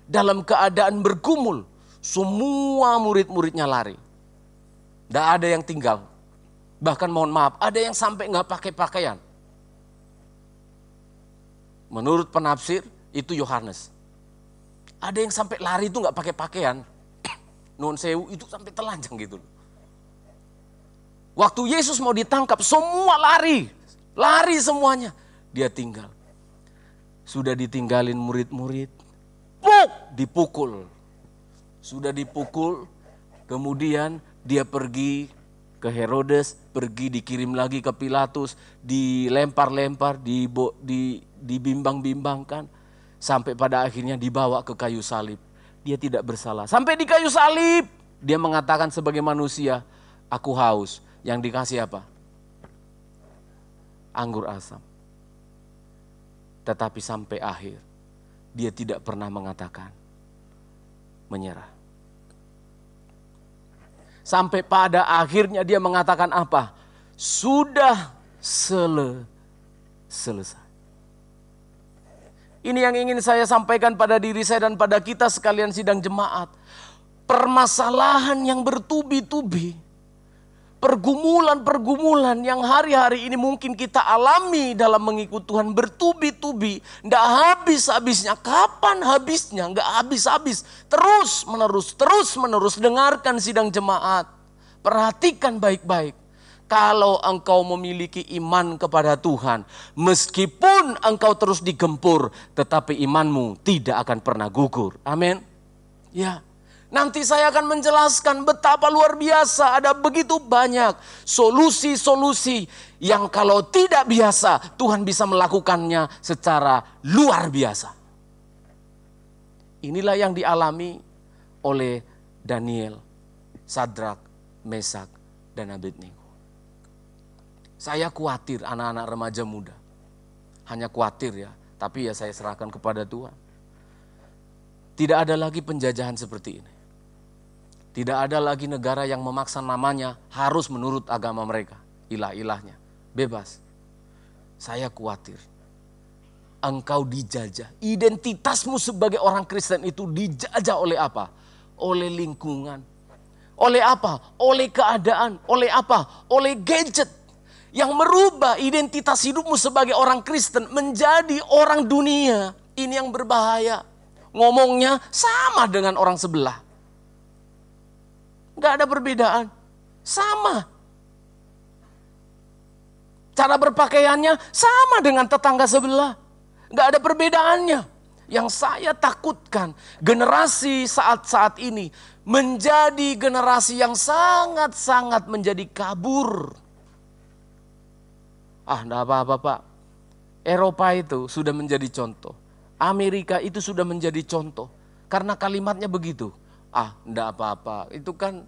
dalam keadaan bergumul, semua murid-muridnya lari. Tidak ada yang tinggal. Bahkan mohon maaf, ada yang sampai nggak pakai pakaian. Menurut penafsir, itu Yohanes. Ada yang sampai lari itu nggak pakai pakaian. Nuhun sewu itu sampai telanjang gitu. Waktu Yesus mau ditangkap, semua lari. Lari semuanya. Dia tinggal. Sudah ditinggalin murid-murid. Dipukul. Sudah dipukul. Kemudian dia pergi ke Herodes. Pergi dikirim lagi ke Pilatus. Dilempar-lempar. Dibimbang-bimbangkan. Sampai pada akhirnya dibawa ke kayu salib. Dia tidak bersalah. Sampai di kayu salib. Dia mengatakan sebagai manusia, aku haus. Yang dikasih apa? Anggur asam. Tetapi sampai akhir, dia tidak pernah mengatakan menyerah. Sampai pada akhirnya dia mengatakan apa? Sudah selesai. Ini yang ingin saya sampaikan pada diri saya dan pada kita sekalian sidang jemaat. Permasalahan yang bertubi-tubi. Pergumulan-pergumulan yang hari-hari ini mungkin kita alami dalam mengikut Tuhan bertubi-tubi. Tidak habis-habisnya. Kapan habisnya? Nggak habis-habis. Terus menerus. Dengarkan sidang jemaat. Perhatikan baik-baik. Kalau engkau memiliki iman kepada Tuhan. Meskipun engkau terus digempur. Tetapi imanmu tidak akan pernah gugur. Amin. Ya. Nanti saya akan menjelaskan betapa luar biasa, ada begitu banyak solusi-solusi yang kalau tidak biasa Tuhan bisa melakukannya secara luar biasa. Inilah yang dialami oleh Daniel, Sadrak, Mesak, dan Abednego. Saya khawatir anak-anak remaja muda, hanya khawatir ya, tapi ya saya serahkan kepada Tuhan. Tidak ada lagi penjajahan seperti ini. Tidak ada lagi negara yang memaksa namanya harus menurut agama mereka. Ilah-ilahnya. Bebas. Saya khawatir. Engkau dijajah. Identitasmu sebagai orang Kristen itu dijajah oleh apa? Oleh lingkungan. Oleh apa? Oleh keadaan. Oleh apa? Oleh gadget. Yang merubah identitas hidupmu sebagai orang Kristen menjadi orang dunia. Ini yang berbahaya. Ngomongnya sama dengan orang sebelah. Gak ada perbedaan. Sama. Cara berpakaiannya sama dengan tetangga sebelah. Gak ada perbedaannya. Yang saya takutkan generasi saat-saat ini menjadi generasi yang sangat-sangat menjadi kabur. Enggak apa-apa Pak. Eropa itu sudah menjadi contoh. Amerika itu sudah menjadi contoh. Karena kalimatnya begitu. Enggak apa-apa. Itu kan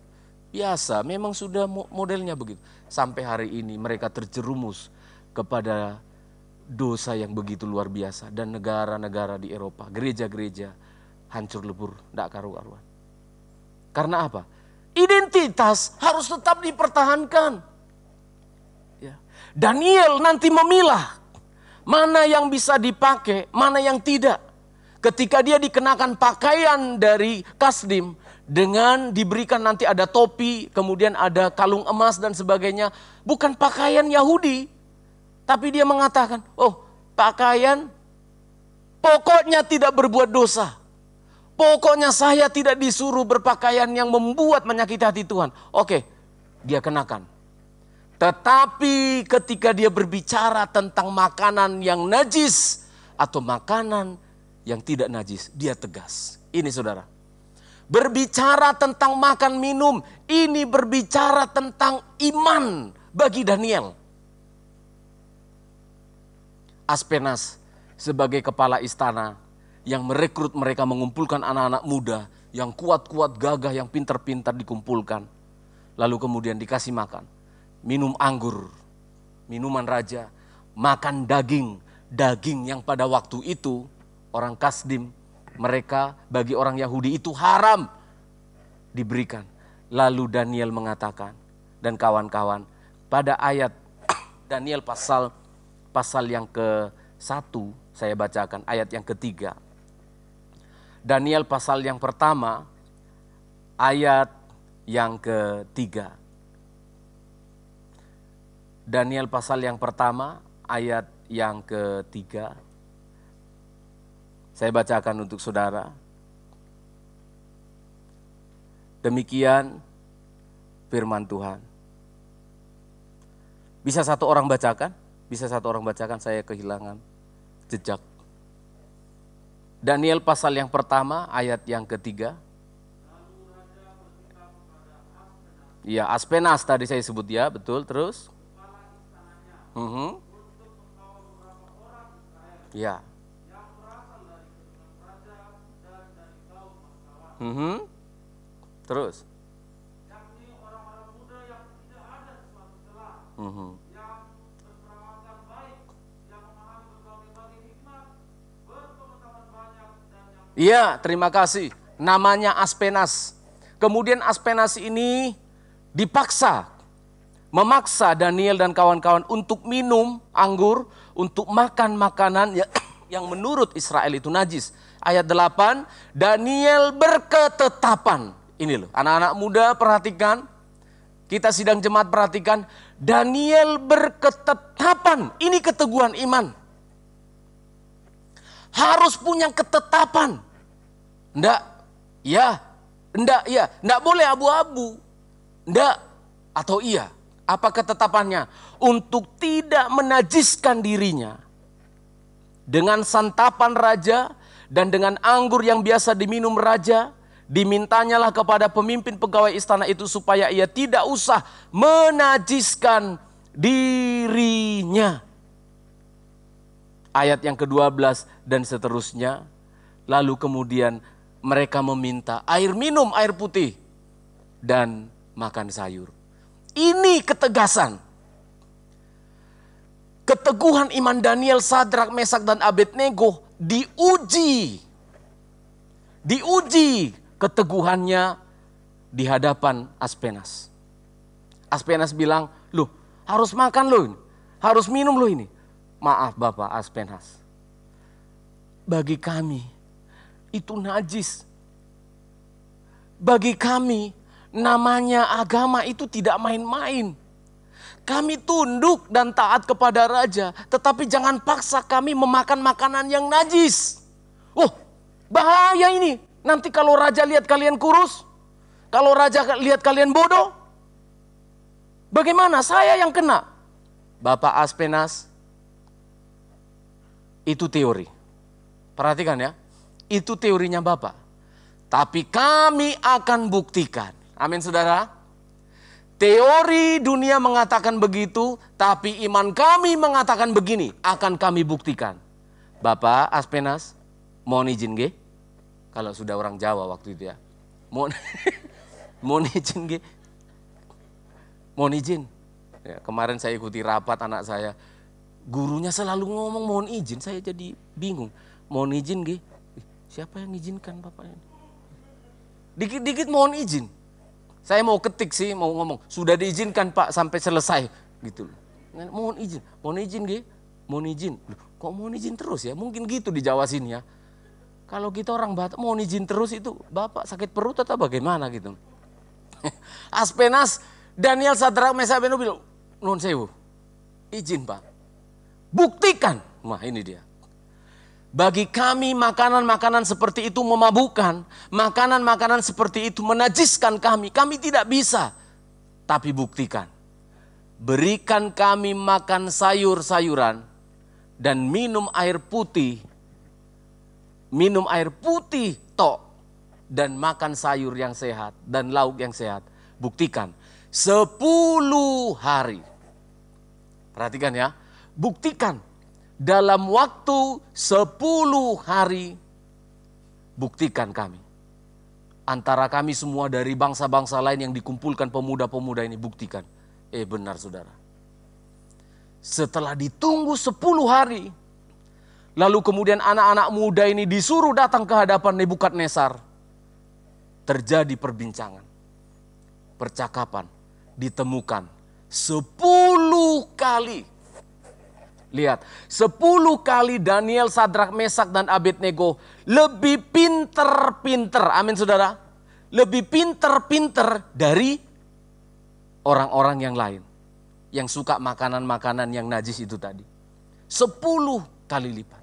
Biasa, memang sudah modelnya begitu. Sampai hari ini mereka terjerumus kepada dosa yang begitu luar biasa. Dan negara-negara di Eropa, gereja-gereja hancur lebur, tidak karu-karuan. Karena apa? Identitas harus tetap dipertahankan. Ya. Daniel nanti memilah mana yang bisa dipakai, mana yang tidak. Ketika dia dikenakan pakaian dari Kasdim, dengan diberikan nanti ada topi, kemudian ada kalung emas dan sebagainya. Bukan pakaian Yahudi. Tapi dia mengatakan, oh pakaian pokoknya tidak berbuat dosa. Pokoknya saya tidak disuruh berpakaian yang membuat menyakiti hati Tuhan. Oke, dia kenakan. Tetapi ketika dia berbicara tentang makanan yang najis atau makanan yang tidak najis, dia tegas. Ini saudara. Berbicara tentang makan minum, ini berbicara tentang iman bagi Daniel. Aspenas sebagai kepala istana yang merekrut mereka, mengumpulkan anak-anak muda yang kuat-kuat, gagah, yang pintar-pintar dikumpulkan. Lalu kemudian dikasih makan, minum anggur, minuman raja, makan daging. Daging yang pada waktu itu orang Kasdim, mereka bagi orang Yahudi itu haram diberikan. Lalu Daniel mengatakan, dan kawan-kawan, pada ayat Daniel pasal yang ke-1 saya bacakan, ayat yang ke-3. Daniel pasal yang pertama, ayat yang ke-3. Daniel pasal yang pertama, ayat yang ke-3. Saya bacakan untuk saudara. Demikian firman Tuhan. Bisa satu orang bacakan? Bisa satu orang bacakan, saya kehilangan jejak. Daniel pasal yang pertama, ayat yang ke-3. Ya, Aspenas tadi saya sebut ya, betul. Terus? Ya. Terus? Iya, terima kasih. Namanya Aspenas. Kemudian Aspenas ini memaksa Daniel dan kawan-kawan untuk minum anggur, untuk makan makanan yang menurut Israel itu najis. Ayat 8, Daniel berketetapan. Ini loh, anak-anak muda perhatikan, kita sidang jemaat perhatikan, Daniel berketetapan. Ini keteguhan iman. Harus punya ketetapan. Enggak, ya, enggak, ya, enggak boleh abu-abu. Enggak, atau iya. Apa ketetapannya? Untuk tidak menajiskan dirinya dengan santapan raja dan dengan anggur yang biasa diminum raja. Dimintanyalah kepada pemimpin pegawai istana itu supaya ia tidak usah menajiskan dirinya. Ayat yang ke-12 dan seterusnya. Lalu kemudian mereka meminta air minum, air putih dan makan sayur. Ini ketegasan. Keteguhan iman Daniel, Sadrak, Mesak dan Abednego diuji. Diuji keteguhannya di hadapan Aspenas. Aspenas bilang, loh harus makan loh ini, harus minum loh ini. Maaf Bapak Aspenas, bagi kami itu najis. Bagi kami namanya agama itu tidak main-main. Kami tunduk dan taat kepada raja, tetapi jangan paksa kami memakan makanan yang najis. Oh, bahaya ini. Nanti kalau raja lihat kalian kurus, kalau raja lihat kalian bodoh, bagaimana? Saya yang kena. Bapak Aspenas, itu teori. Perhatikan ya, itu teorinya Bapak. Tapi kami akan buktikan. Amin saudara. Teori dunia mengatakan begitu, tapi iman kami mengatakan begini, akan kami buktikan. Bapak Aspenas, mohon izin ge. Kalau sudah orang Jawa waktu itu ya. Mohon izin ge. mohon izin. Ya, kemarin saya ikuti rapat anak saya, gurunya selalu ngomong mohon izin, saya jadi bingung. Mohon izin Gi, siapa yang izinkan bapaknya? Dikit-dikit mohon izin. Saya mau ketik sih, mau ngomong, sudah diizinkan Pak sampai selesai gitu. Mohon izin Gi, mohon izin. Kok mohon izin terus ya? Mungkin gitu di Jawa sini ya. Kalau kita orang Batak mohon izin terus itu, Bapak sakit perut atau bagaimana gitu. Aspenas, Daniel, Sadrak, Mesak, Abednego bilang, nun sewu, izin Pak. Buktikan. Nah ini dia. Bagi kami makanan-makanan seperti itu memabukkan. Makanan-makanan seperti itu menajiskan kami. Kami tidak bisa. Tapi buktikan. Berikan kami makan sayur-sayuran dan minum air putih. Minum air putih tok. Dan makan sayur yang sehat dan lauk yang sehat. Buktikan. 10 hari. Perhatikan ya. Buktikan. Dalam waktu 10 hari. Buktikan kami. Antara kami semua dari bangsa-bangsa lain yang dikumpulkan pemuda-pemuda ini. Buktikan. Benar saudara. Setelah ditunggu 10 hari. Lalu kemudian anak-anak muda ini disuruh datang ke hadapan Nebukadnezar. Terjadi perbincangan. Percakapan. Ditemukan 10 kali. Lihat, 10 kali Daniel, Sadrak, Mesak, dan Abednego lebih pinter-pinter. Amin saudara. Lebih pinter-pinter dari orang-orang yang lain. Yang suka makanan-makanan yang najis itu tadi. 10 kali lipat.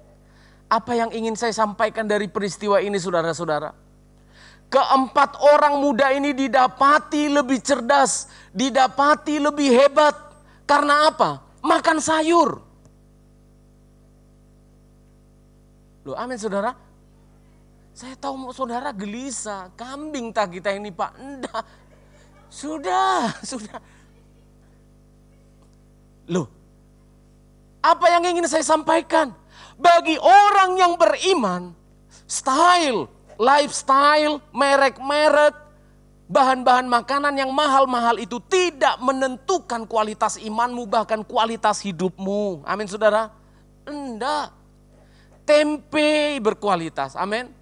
Apa yang ingin saya sampaikan dari peristiwa ini saudara-saudara? Keempat orang muda ini didapati lebih cerdas. Didapati lebih hebat. Karena apa? Makan sayur. Loh, amin saudara. Saya tahu saudara gelisah. Kambing tak kita ini Pak. Enggak. Sudah. Loh. Apa yang ingin saya sampaikan? Bagi orang yang beriman. Lifestyle, merek-merek, bahan-bahan makanan yang mahal-mahal itu tidak menentukan kualitas imanmu, bahkan kualitas hidupmu. Amin saudara. Enggak. Tempe berkualitas. Amin.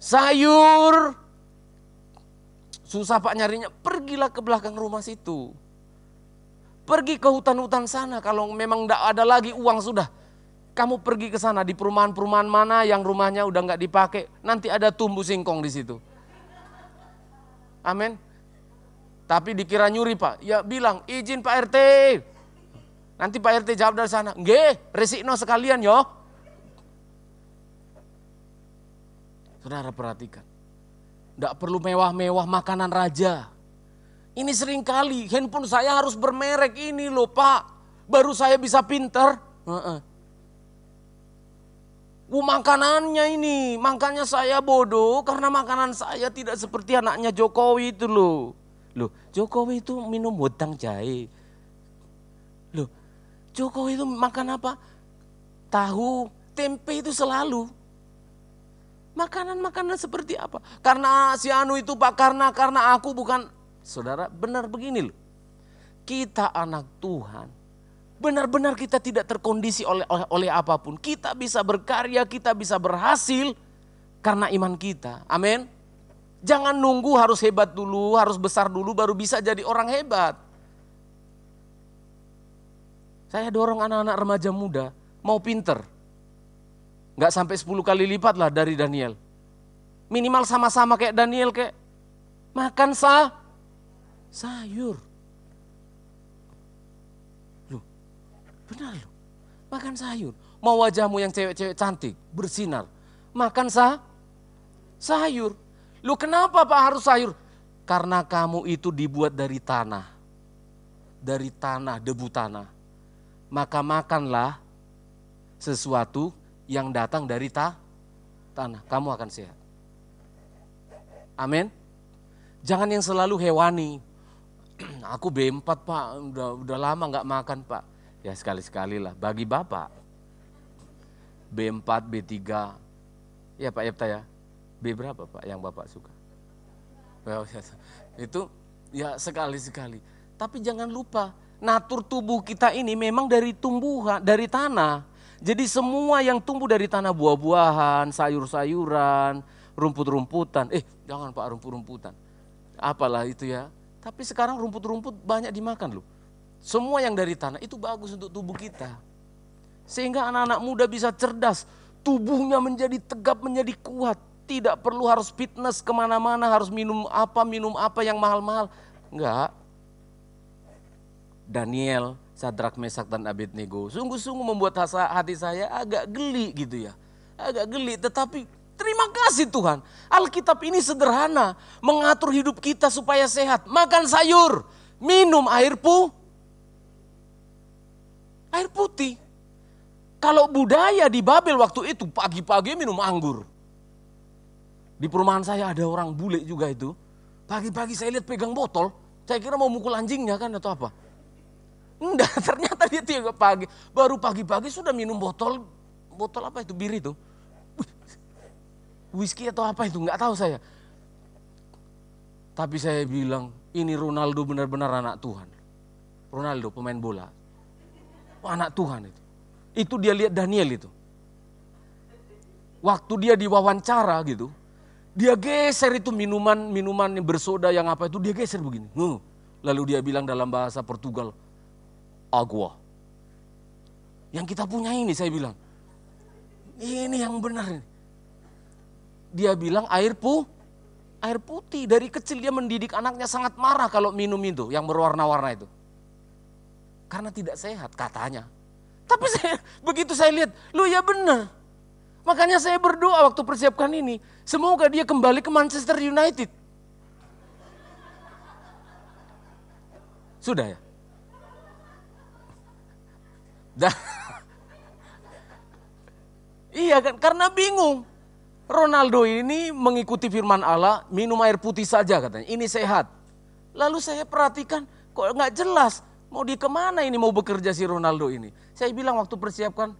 Sayur. Susah Pak nyarinya. Pergilah ke belakang rumah situ. Pergi ke hutan-hutan sana. Kalau memang enggak ada lagi uang sudah. Kamu pergi ke sana di perumahan-perumahan mana yang rumahnya udah enggak dipakai. Nanti ada tumbuh singkong di situ. Amin. Tapi dikira nyuri Pak. Ya bilang izin Pak RT. Nanti Pak RT jawab dari sana. Nggih, resikno sekalian yo. Saudara perhatikan. Enggak perlu mewah-mewah makanan raja. Ini sering kali handphone saya harus bermerek ini loh Pak. Baru saya bisa pinter. Makanannya ini, makanya saya bodoh karena makanan saya tidak seperti anaknya Jokowi itu loh. Loh, Jokowi itu minum wedang jahe. Loh, Jokowi itu makan apa? Tahu, tempe itu selalu. Makanan-makanan seperti apa? Karena si anu itu Pak, karena aku bukan. Saudara, benar begini loh. Kita anak Tuhan. Benar-benar kita tidak terkondisi oleh apapun. Kita bisa berkarya, kita bisa berhasil karena iman kita. Amin. Jangan nunggu harus hebat dulu, harus besar dulu baru bisa jadi orang hebat. Saya dorong anak-anak remaja muda mau pinter. Nggak sampai 10 kali lipat lah dari Daniel. Minimal sama-sama kayak Daniel, kayak makan sayur. Benar loh, makan sayur. Mau wajahmu yang cewek-cewek cantik, bersinar. Makan sayur. Loh kenapa Pak harus sayur? Karena kamu itu dibuat dari tanah. Dari tanah, debu tanah. Maka makanlah sesuatu yang datang dari tanah. Kamu akan sehat. Amin. Jangan yang selalu hewani. Aku B4 Pak, udah lama gak makan Pak. Ya sekali-sekali lah, bagi Bapak. B4, B3, ya Pak Yepta ya. B berapa Pak yang Bapak suka? Itu ya sekali-sekali. Tapi jangan lupa, natur tubuh kita ini memang dari tumbuhan, dari tanah. Jadi semua yang tumbuh dari tanah, buah-buahan, sayur-sayuran, rumput-rumputan. Jangan Pak, rumput-rumputan. Apalah itu ya. Tapi sekarang rumput-rumput banyak dimakan loh. Semua yang dari tanah itu bagus untuk tubuh kita. Sehingga anak-anak muda bisa cerdas. Tubuhnya menjadi tegap, menjadi kuat. Tidak perlu harus fitness kemana-mana, harus minum apa yang mahal-mahal. Enggak. Daniel, Sadrak, Mesak, dan Abednego sungguh-sungguh membuat hati saya agak geli gitu ya. Agak geli, tetapi terima kasih Tuhan. Alkitab ini sederhana, mengatur hidup kita supaya sehat. Makan sayur, minum air putih. Kalau budaya di Babel waktu itu pagi-pagi minum anggur. Di perumahan saya ada orang bule juga itu. Pagi-pagi saya lihat pegang botol, saya kira mau mukul anjingnya kan atau apa. Enggak, ternyata dia tiga pagi. Baru pagi-pagi sudah minum botol apa itu, bir itu. Whisky atau apa itu, enggak tahu saya. Tapi saya bilang, ini Ronaldo benar-benar anak Tuhan. Ronaldo pemain bola. Anak Tuhan itu. Itu dia lihat Daniel itu. Waktu dia diwawancara gitu, dia geser itu minuman yang bersoda yang apa itu, dia geser begini. Lalu dia bilang dalam bahasa Portugal, agua. Yang kita punya ini, saya bilang, ini yang benar ini. Dia bilang air putih. Dari kecil dia mendidik anaknya sangat marah kalau minum itu yang berwarna-warna itu. Karena tidak sehat katanya. Tapi begitu saya lihat, ya benar. Makanya saya berdoa waktu persiapkan ini, semoga dia kembali ke Manchester United. Sudah ya? Iya kan, karena bingung. Ronaldo ini mengikuti firman Allah, minum air putih saja katanya, ini sehat. Lalu saya perhatikan, kok nggak jelas, mau di kemana ini mau bekerja si Ronaldo ini. Saya bilang waktu persiapkan,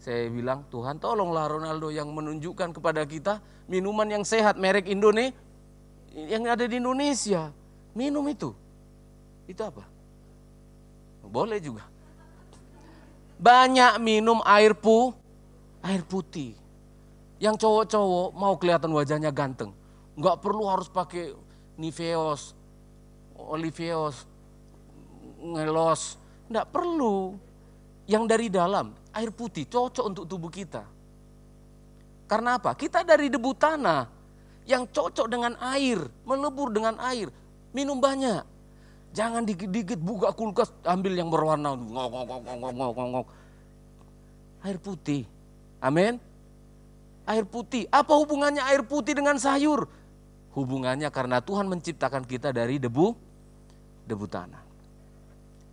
saya bilang Tuhan tolonglah Ronaldo yang menunjukkan kepada kita minuman yang sehat, merek Indonesia, yang ada di Indonesia. Minum itu apa? Boleh juga. Banyak minum air putih. Yang cowok-cowok mau kelihatan wajahnya ganteng, nggak perlu harus pakai Niveos, Oliveos, Ngelos, nggak perlu. Yang dari dalam, air putih cocok untuk tubuh kita. Karena apa? Kita dari debu tanah yang cocok dengan air, melebur dengan air, minum banyak. Jangan dikit-dikit buka kulkas, ambil yang berwarna, ngok. Air putih, amin. Air putih, apa hubungannya air putih dengan sayur? Hubungannya karena Tuhan menciptakan kita dari debu tanah.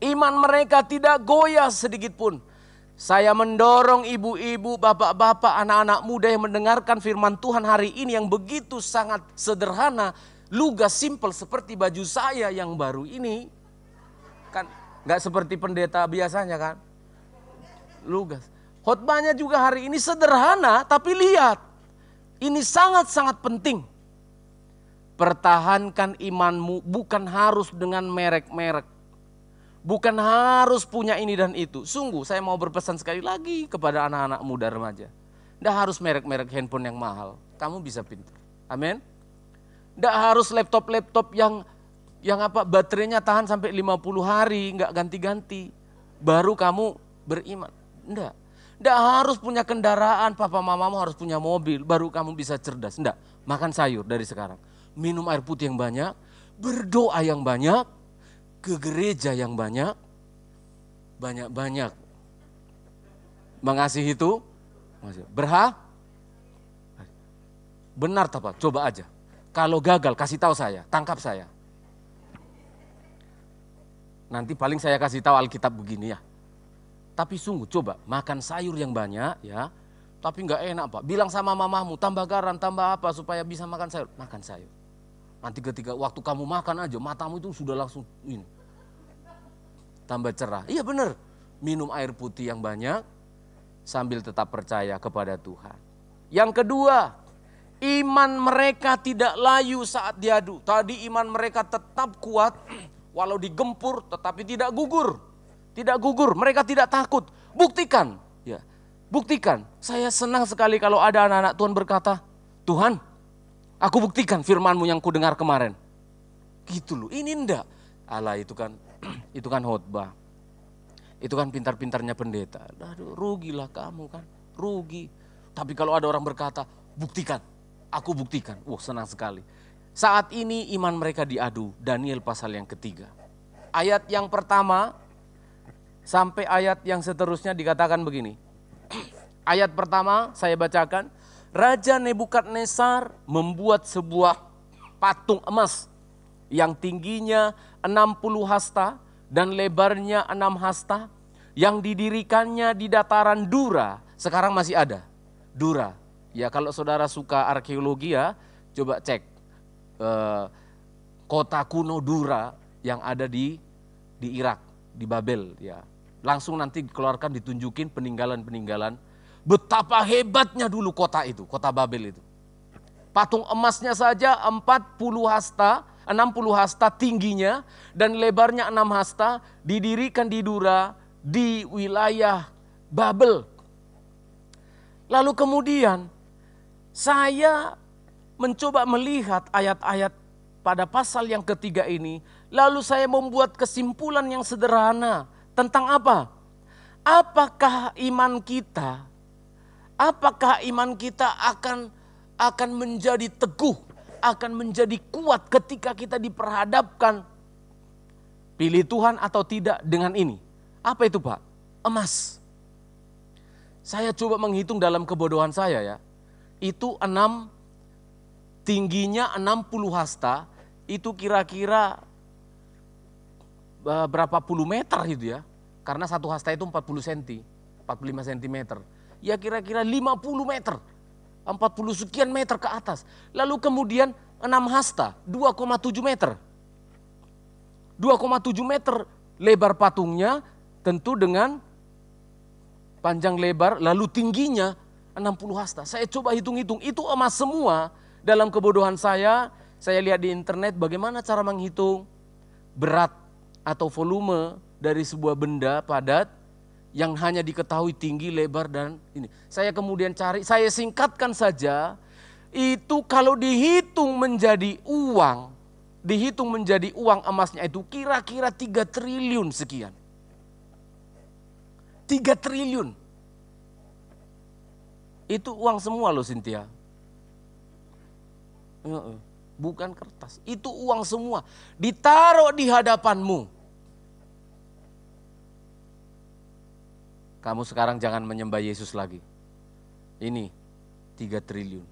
Iman mereka tidak goyah sedikit pun. Saya mendorong ibu-ibu, bapak-bapak, anak-anak muda yang mendengarkan firman Tuhan hari ini yang begitu sangat sederhana, lugas, simple seperti baju saya yang baru ini. Kan nggak seperti pendeta biasanya kan. Lugas. Khotbahnya juga hari ini sederhana, tapi lihat. Ini sangat-sangat penting. Pertahankan imanmu bukan harus dengan merek-merek. Bukan harus punya ini dan itu. Sungguh saya mau berpesan sekali lagi kepada anak-anak muda remaja. Tidak harus merek-merek handphone yang mahal. Kamu bisa pintar. Amin. Tidak harus laptop-laptop yang baterainya tahan sampai 50 hari. Nggak ganti-ganti. Baru kamu beriman. Tidak. Tidak harus punya kendaraan. Papa mamamu harus punya mobil. Baru kamu bisa cerdas. Tidak. Makan sayur dari sekarang. Minum air putih yang banyak. Berdoa yang banyak. Ke gereja yang banyak, banyak-banyak. Mengasihi itu, benar tak Pak? Coba aja. Kalau gagal kasih tahu saya, tangkap saya. Nanti paling saya kasih tahu Alkitab begini ya. Tapi sungguh coba makan sayur yang banyak ya. Tapi nggak enak Pak. Bilang sama mamamu tambah garam, tambah apa supaya bisa makan sayur. Makan sayur. Nanti ketika waktu kamu makan aja, matamu itu sudah langsung ini. Tambah cerah. Iya benar. Minum air putih yang banyak sambil tetap percaya kepada Tuhan. Yang kedua, iman mereka tidak layu saat diadu. Tadi iman mereka tetap kuat walau digempur tetapi tidak gugur. Tidak gugur, mereka tidak takut. Buktikan, ya. Buktikan. Saya senang sekali kalau ada anak-anak Tuhan berkata, Tuhan, aku buktikan firman-Mu yang ku dengar kemarin. Gitu loh, ini enggak. Allah itu kan khotbah. Itu kan pintar-pintarnya pendeta. Aduh, rugilah kamu kan, rugi. Tapi kalau ada orang berkata, buktikan, aku buktikan. Senang sekali. Saat ini iman mereka diadu, Daniel pasal yang ketiga. Ayat yang pertama sampai ayat yang seterusnya dikatakan begini. Ayat pertama saya bacakan. Raja Nebukadnezar membuat sebuah patung emas yang tingginya 60 hasta dan lebarnya 6 hasta, yang didirikannya di dataran Dura. Sekarang masih ada Dura. Ya, kalau saudara suka arkeologi ya, coba cek kota kuno Dura yang ada di Irak, di Babel ya. Langsung nanti dikeluarkan, ditunjukin peninggalan-peninggalan. Betapa hebatnya dulu kota itu, kota Babel itu. Patung emasnya saja 40 hasta, 60 hasta tingginya dan lebarnya 6 hasta, didirikan di Dura di wilayah Babel. Lalu kemudian saya mencoba melihat ayat-ayat pada pasal yang ketiga ini, lalu saya membuat kesimpulan yang sederhana. Tentang apa? Apakah iman kita akan menjadi teguh, akan menjadi kuat ketika kita diperhadapkan pilih Tuhan atau tidak dengan ini? Apa itu Pak? Emas. Saya coba menghitung dalam kebodohan saya ya. Itu tingginya 60 hasta, itu kira-kira berapa puluh meter gitu ya. Karena satu hasta itu 40 cm, 45 cm. Ya kira-kira 50 meter, 40 sekian meter ke atas. Lalu kemudian 6 hasta, 2,7 meter. 2,7 meter lebar patungnya, tentu dengan panjang lebar, lalu tingginya 60 hasta. Saya coba hitung-hitung, itu emas semua. Dalam kebodohan saya lihat di internet bagaimana cara menghitung berat atau volume dari sebuah benda padat yang hanya diketahui tinggi, lebar dan ini. Saya kemudian cari, saya singkatkan saja, itu kalau dihitung menjadi uang emasnya itu kira-kira 3 triliun sekian. 3 triliun. Itu uang semua loh Cynthia. Bukan kertas, itu uang semua. Ditaruh di hadapanmu. Kamu sekarang jangan menyembah Yesus lagi. Ini 3 triliun.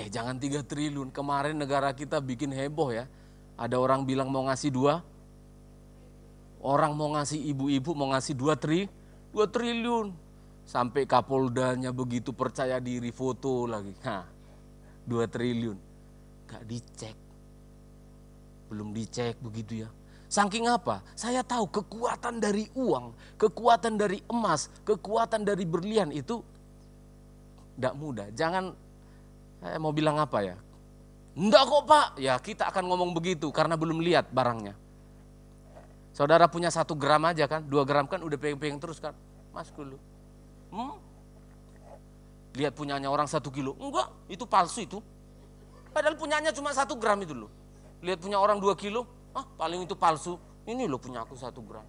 Jangan 3 triliun. Kemarin negara kita bikin heboh ya. Ada orang bilang mau ngasih 2. Orang mau ngasih ibu-ibu mau ngasih 2 triliun. Sampai Kapoldanya begitu percaya diri foto lagi. 2 triliun. Gak dicek. Belum dicek begitu ya. Saking apa? Saya tahu kekuatan dari uang, kekuatan dari emas, kekuatan dari berlian itu tidak mudah. Jangan, saya mau bilang apa ya? Enggak kok Pak, ya kita akan ngomong begitu karena belum lihat barangnya. Saudara punya 1 gram aja kan, 2 gram kan udah pegang-pegang terus kan. Mas dulu. Lihat punyanya orang 1 kilo, enggak itu palsu itu. Padahal punyanya cuma 1 gram itu loh. Lihat punya orang 2 kilo, paling itu palsu. Ini loh punya aku 1 gram.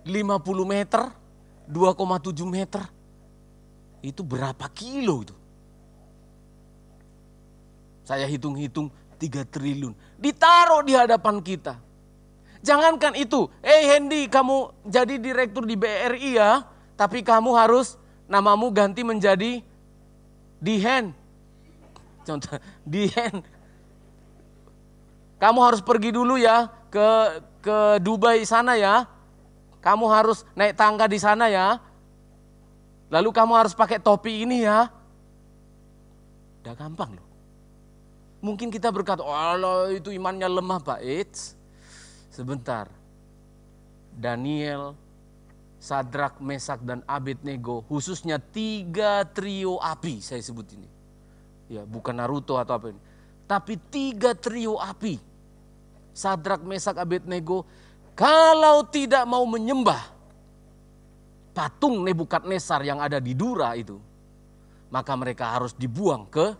50 meter, 2,7 meter. Itu berapa kilo itu? Saya hitung-hitung 3 triliun. Ditaruh di hadapan kita. Jangankan itu, Hendy kamu jadi direktur di BRI ya. Tapi kamu harus namamu ganti menjadi Dihen. Contoh, Dihen. Kamu harus pergi dulu ya ke Dubai sana ya. Kamu harus naik tangga di sana ya. Lalu kamu harus pakai topi ini ya. Udah gampang loh. Mungkin kita berkata, Allah itu imannya lemah Pak. Sebentar. Daniel, Sadrak, Mesak dan Abednego, khususnya 3 trio api saya sebut ini. Ya, bukan Naruto atau apa ini. Tapi 3 trio api. Sadrak, Mesak, Abednego, kalau tidak mau menyembah patung Nebukadnezar yang ada di Dura itu, maka mereka harus dibuang ke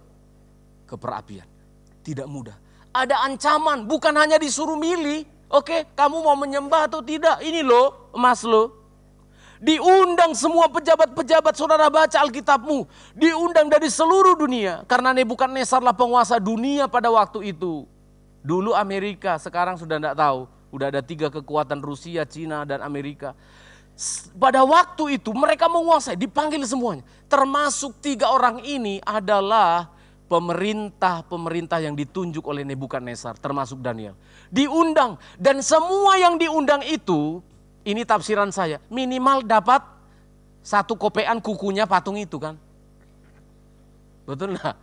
perapian. Tidak mudah. Ada ancaman, bukan hanya disuruh milih. Oke, kamu mau menyembah atau tidak? Ini loh, emas lo. Diundang semua pejabat-pejabat, saudara baca Alkitabmu. Diundang dari seluruh dunia. Karena Nebukadnezar lah penguasa dunia pada waktu itu. Dulu Amerika, sekarang sudah tidak tahu. Udah ada 3 kekuatan, Rusia, Cina, dan Amerika. Pada waktu itu mereka menguasai, dipanggil semuanya. Termasuk 3 orang ini adalah pemerintah yang ditunjuk oleh Nebukadnezar, termasuk Daniel. Diundang, dan semua yang diundang itu, ini tafsiran saya, minimal dapat 1 kopean kukunya patung itu kan. Betul nggak?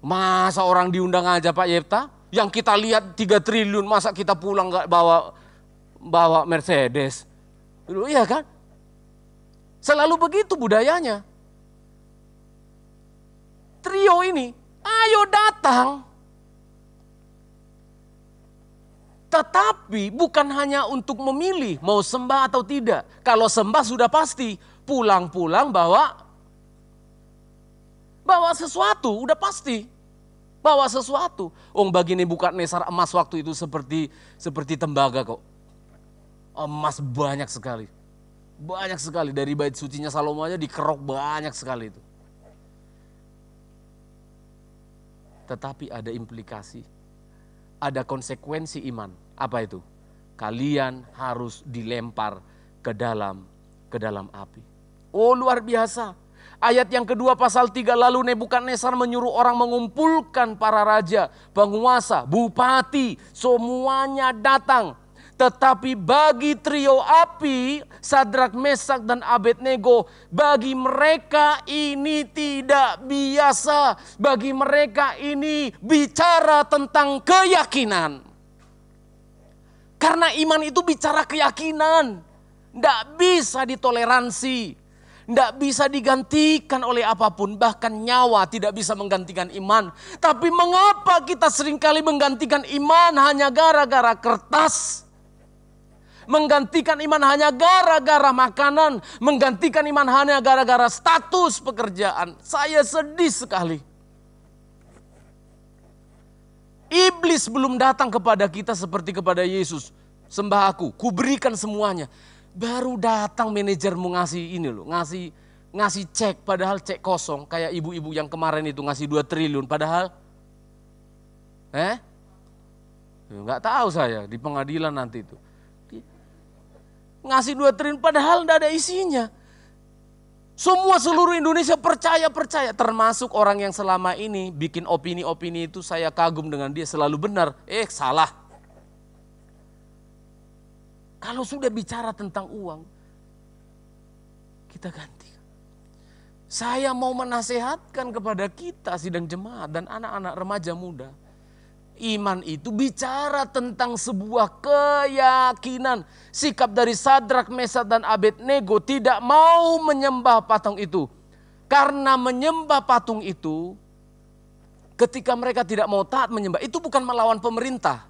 Masa orang diundang aja Pak Yefta? Yang kita lihat 3 triliun, masa kita pulang nggak bawa Mercedes? Dulu iya kan? Selalu begitu budayanya. Trio ini, ayo datang. Tetapi bukan hanya untuk memilih mau sembah atau tidak. Kalau sembah sudah pasti, pulang-pulang bawa sesuatu, udah pasti. Bawa sesuatu. Bagi Nebukadnezar emas waktu itu seperti tembaga kok. Emas banyak sekali. Banyak sekali. Dari bait sucinya Salomo aja dikerok banyak sekali itu. Tetapi ada implikasi. Ada konsekuensi iman. Apa itu? Kalian harus dilempar ke dalam api. Oh luar biasa. Ayat yang kedua pasal 3, lalu Nebukadnezar menyuruh orang mengumpulkan para raja, penguasa, bupati, semuanya datang. Tetapi bagi trio api, Sadrak, Mesak, dan Abednego, bagi mereka ini tidak biasa. Bagi mereka ini bicara tentang keyakinan. Karena iman itu bicara keyakinan. Tidak bisa ditoleransi. Tidak bisa digantikan oleh apapun. Bahkan nyawa tidak bisa menggantikan iman. Tapi mengapa kita seringkali menggantikan iman hanya gara-gara kertas? Menggantikan iman hanya gara-gara makanan. Menggantikan iman hanya gara-gara status pekerjaan. Saya sedih sekali. Iblis belum datang kepada kita seperti kepada Yesus. Sembah aku, kuberikan semuanya. Baru datang manajermu ngasih ini loh. Ngasih cek, padahal cek kosong. Kayak ibu-ibu yang kemarin itu ngasih 2 triliun. Padahal, nggak tahu saya di pengadilan nanti itu. Ngasih 2 triliun padahal tidak ada isinya. Semua seluruh Indonesia percaya. Termasuk orang yang selama ini bikin opini-opini itu saya kagum dengan dia selalu benar. Salah. Kalau sudah bicara tentang uang, kita ganti. Saya mau menasehatkan kepada kita sidang jemaat dan anak-anak remaja muda. Iman itu bicara tentang sebuah keyakinan. Sikap dari Sadrak, Mesak, dan Abednego tidak mau menyembah patung itu. Karena menyembah patung itu, ketika mereka tidak mau taat menyembah, itu bukan melawan pemerintah.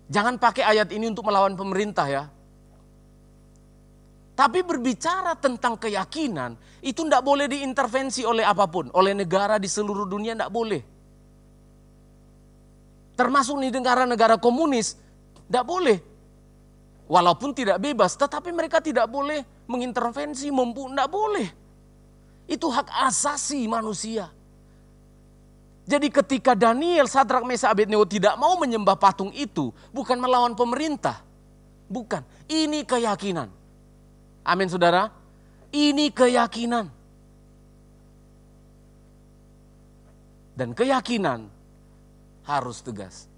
Jangan pakai ayat ini untuk melawan pemerintah ya. Tapi berbicara tentang keyakinan, itu tidak boleh diintervensi oleh apapun. Oleh negara di seluruh dunia tidak boleh. Termasuk di negara-negara komunis, tidak boleh. Walaupun tidak bebas, tetapi mereka tidak boleh mengintervensi, tidak boleh. Itu hak asasi manusia. Jadi ketika Daniel, Sadrak, Mesak, Abednego tidak mau menyembah patung itu, bukan melawan pemerintah. Bukan, ini keyakinan. Amin saudara, ini keyakinan. Dan keyakinan harus tegas.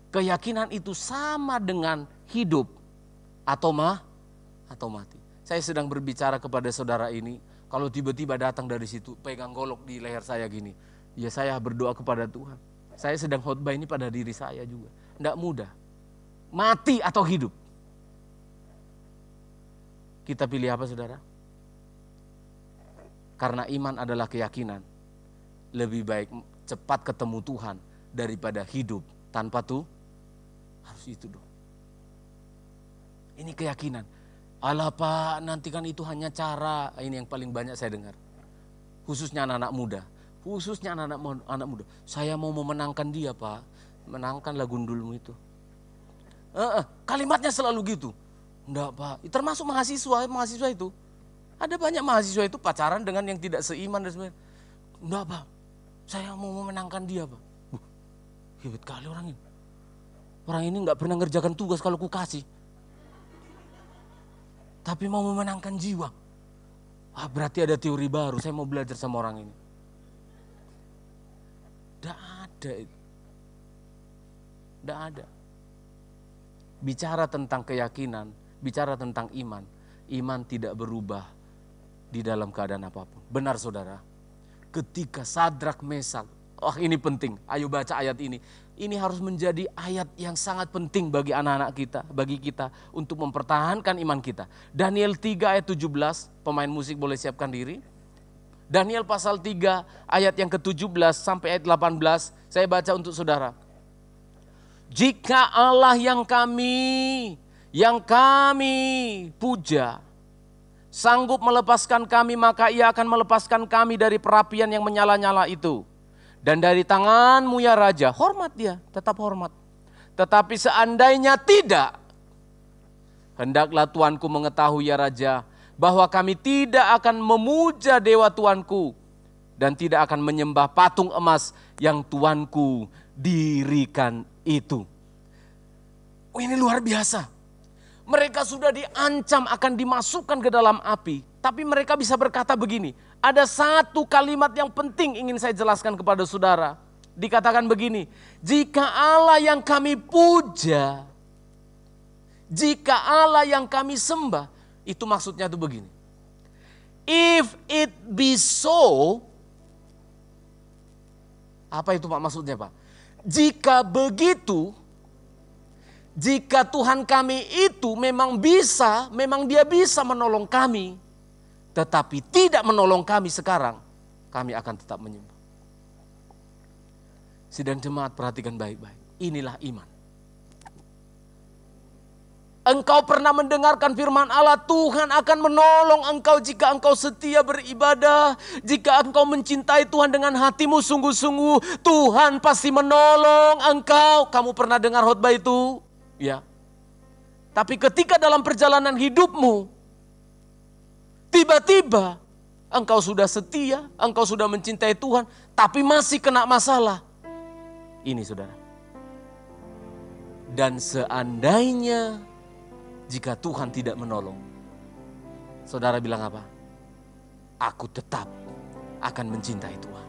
Keyakinan itu sama dengan hidup atau mati. Saya sedang berbicara kepada saudara ini, kalau tiba-tiba datang dari situ, pegang golok di leher saya gini, ya saya berdoa kepada Tuhan. Saya sedang khotbah ini pada diri saya juga. Tidak mudah. Mati atau hidup. Kita pilih apa saudara? Karena iman adalah keyakinan. Lebih baik cepat ketemu Tuhan daripada hidup tanpa Tuhan. Harus itu dong. Ini keyakinan. Alah Pak, nanti kan itu hanya cara. Ini yang paling banyak saya dengar. Khususnya anak-anak muda. Khususnya anak-anak muda. Saya mau memenangkan dia Pak. Menangkanlah gundulmu itu. Kalimatnya selalu gitu. Enggak Pak, termasuk mahasiswa itu. Ada banyak mahasiswa itu pacaran dengan yang tidak seiman dan sebagainya. Enggak Pak, saya mau memenangkan dia Pak. Hebat kali orang ini. Orang ini enggak pernah ngerjakan tugas kalau ku kasih. Tapi mau memenangkan jiwa. Berarti ada teori baru, saya mau belajar sama orang ini. Enggak ada itu. Enggak ada. Bicara tentang keyakinan, bicara tentang iman. Iman tidak berubah di dalam keadaan apapun. Benar saudara. Ketika Sadrak Mesak, ini penting, ayo baca ayat ini. Ini harus menjadi ayat yang sangat penting bagi anak-anak kita, bagi kita untuk mempertahankan iman kita. Daniel 3 ayat 17, pemain musik boleh siapkan diri. Daniel pasal 3 ayat yang ke-17 sampai ayat 18, saya baca untuk saudara. Jika Allah yang kami puja, sanggup melepaskan kami, maka ia akan melepaskan kami dari perapian yang menyala-nyala itu. Dan dari tanganmu ya Raja, hormat dia, tetap hormat. Tetapi seandainya tidak, hendaklah Tuanku mengetahui ya Raja, bahwa kami tidak akan memuja dewa Tuanku, dan tidak akan menyembah patung emas yang Tuanku dirikan itu. Ini luar biasa. Mereka sudah diancam akan dimasukkan ke dalam api. Tapi mereka bisa berkata begini. Ada satu kalimat yang penting ingin saya jelaskan kepada saudara. Dikatakan begini. Jika Allah yang kami puja, jika Allah yang kami sembah, itu maksudnya itu begini. If it be so, apa itu Pak maksudnya Pak? Jika begitu, jika Tuhan kami itu memang dia bisa menolong kami, tetapi tidak menolong kami sekarang, kami akan tetap menyembah. Sidang jemaat perhatikan baik-baik, inilah iman. Engkau pernah mendengarkan firman Allah, Tuhan akan menolong engkau jika engkau setia beribadah. Jika engkau mencintai Tuhan dengan hatimu sungguh-sungguh, Tuhan pasti menolong engkau. Kamu pernah dengar khotbah itu? Ya. Tapi ketika dalam perjalanan hidupmu, tiba-tiba engkau sudah setia, engkau sudah mencintai Tuhan, tapi masih kena masalah. Ini saudara. Dan seandainya jika Tuhan tidak menolong, saudara bilang apa? Aku tetap akan mencintai Tuhan.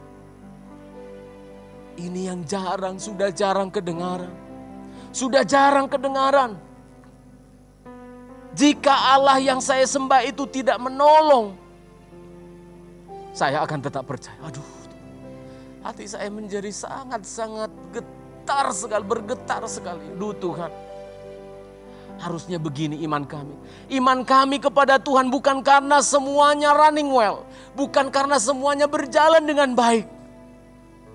Ini yang sudah jarang kedengaran. Sudah jarang kedengaran. Jika Allah yang saya sembah itu tidak menolong, saya akan tetap percaya. Aduh, hati saya menjadi sangat-sangat bergetar sekali. Duh Tuhan. Harusnya begini iman kami. Iman kami kepada Tuhan bukan karena semuanya running well. Bukan karena semuanya berjalan dengan baik.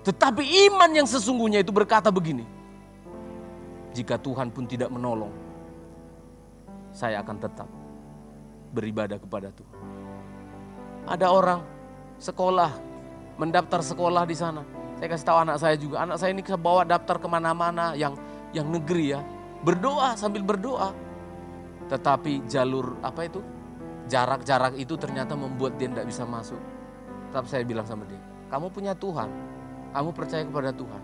Tetapi iman yang sesungguhnya itu berkata begini. Jika Tuhan pun tidak menolong, saya akan tetap beribadah kepada Tuhan. Ada orang sekolah, mendaftar sekolah di sana. Saya kasih tahu anak saya juga. Anak saya ini bawa daftar kemana-mana yang negeri ya. Berdoa sambil berdoa. Tetapi jarak itu ternyata membuat dia tidak bisa masuk. Tetap saya bilang sama dia, kamu punya Tuhan, kamu percaya kepada Tuhan.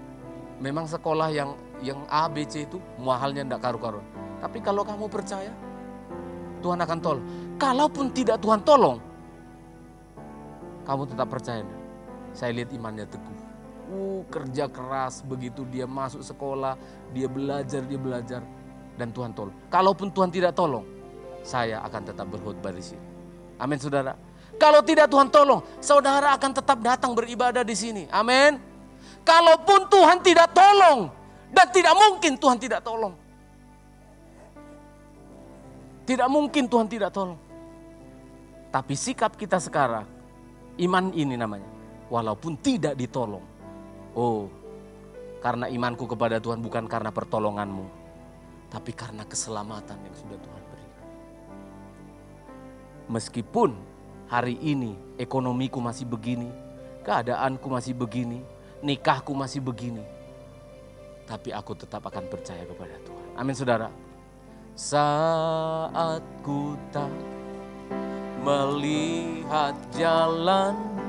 Memang sekolah yang A, B, C itu mahalnya tidak karu-karuan. Tapi kalau kamu percaya, Tuhan akan tolong. Kalaupun tidak Tuhan tolong, kamu tetap percaya. Saya lihat imannya teguh. Kerja keras, begitu dia masuk sekolah, dia belajar dan Tuhan tolong. Kalaupun Tuhan tidak tolong, saya akan tetap berkhotbah di sini. Amin saudara. Kalau tidak Tuhan tolong, saudara akan tetap datang beribadah di sini. Amin. Kalaupun Tuhan tidak tolong, dan tidak mungkin Tuhan tidak tolong. Tidak mungkin Tuhan tidak tolong. Tapi sikap kita sekarang, iman ini namanya, walaupun tidak ditolong, Oh, karena imanku kepada Tuhan bukan karena pertolonganmu, tapi karena keselamatan yang sudah Tuhan berikan. Meskipun hari ini ekonomiku masih begini, keadaanku masih begini, nikahku masih begini, tapi aku tetap akan percaya kepada Tuhan. Amin saudara. Saat ku tak melihat jalan,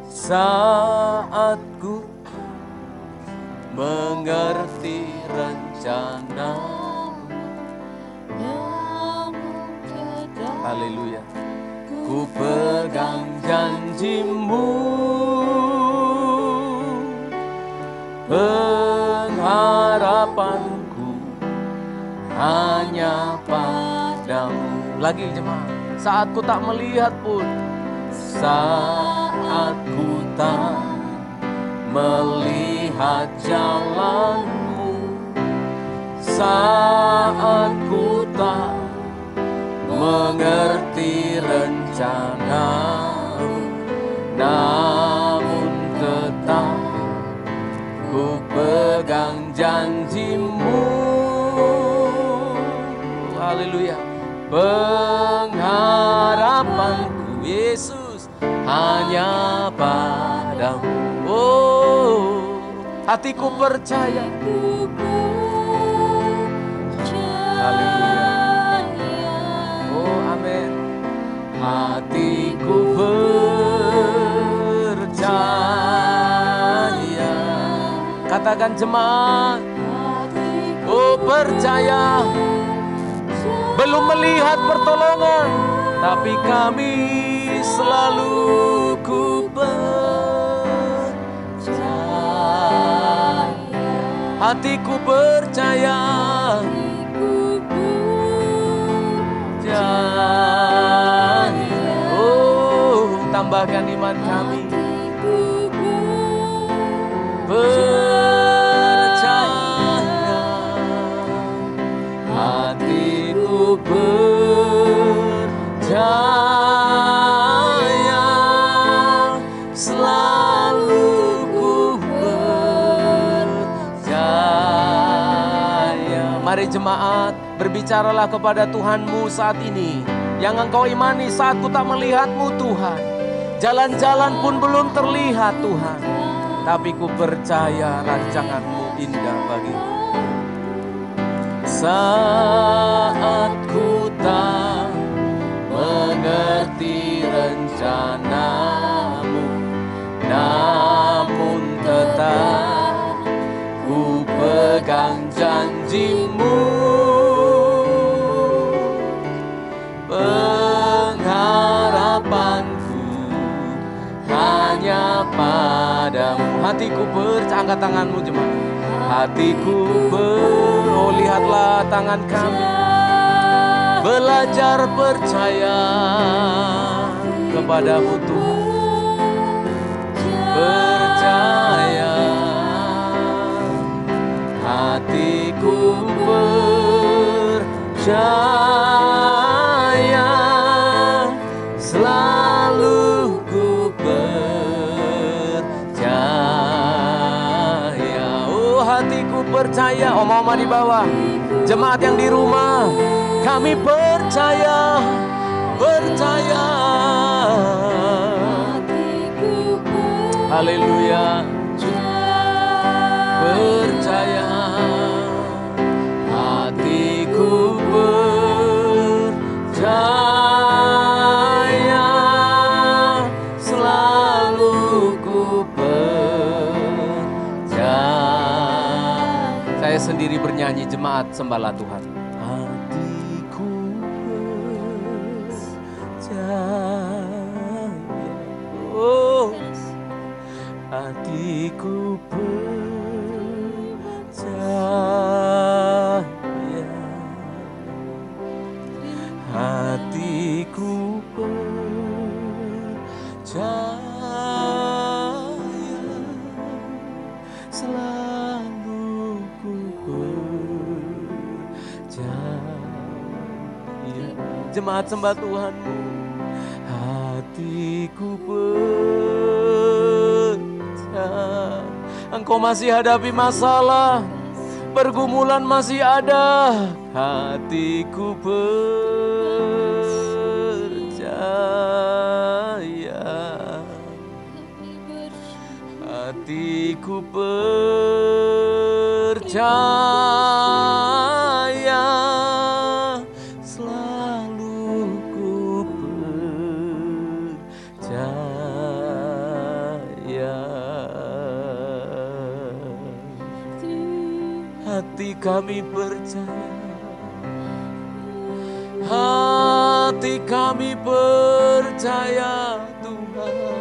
saat ku mengerti rencana, haleluya, ku pegang janjimu, pengharapanku hanya padamu. Lagi jemaat, saat ku tak melihat pun, saat ku tak melihat jalanmu, saat ku tak mengerti rencanamu, namun tetap ku pegang janjimu. Haleluya. Pengharapanku Yesus hanya padamu. Oh, hatiku percaya. Haleluya. Oh, amin. Hatiku percaya. Katakan jemaat. Oh, percaya. Belum melihat pertolongan, tapi kami selalu ku percaya. Hatiku percaya. Oh, tambahkan iman kami. Percaya. Hatiku percaya, selalu ku percaya. Mari jemaat, berbicaralah kepada Tuhanmu saat ini. Yang engkau imani, saat ku tak melihatmu Tuhan, jalan-jalan pun belum terlihat Tuhan, tapi ku percaya rancanganmu indah bagiku. Saat ku tak mengerti rencanamu, namun tetap ku pegang janjimu, pengharapanku hanya padamu. Hatiku percaya, angkat tanganmu jemaat. Hatiku oh, lihatlah tangan kami, belajar percaya kepadamu Tuhan. Percaya, hatiku percaya, selalu ku percaya. Oh, hatiku percaya. Oma-oma di bawah, jemaat yang di rumah, kami percaya, percaya. Haleluya. Percaya, hatiku percaya, selalu ku percaya. Saya sendiri bernyanyi, jemaat sembahlah Tuhan. Hatiku percaya, oh, hatiku percaya, hatiku percaya, selalu ku percaya. Jemaat sembah Tuhanmu. Hatiku percaya, Engkau masih hadapi masalah, pergumulan masih ada. Hatiku percaya, hatiku percaya, selalu ku percaya. Hati kami percaya, hati kami percaya Tuhan.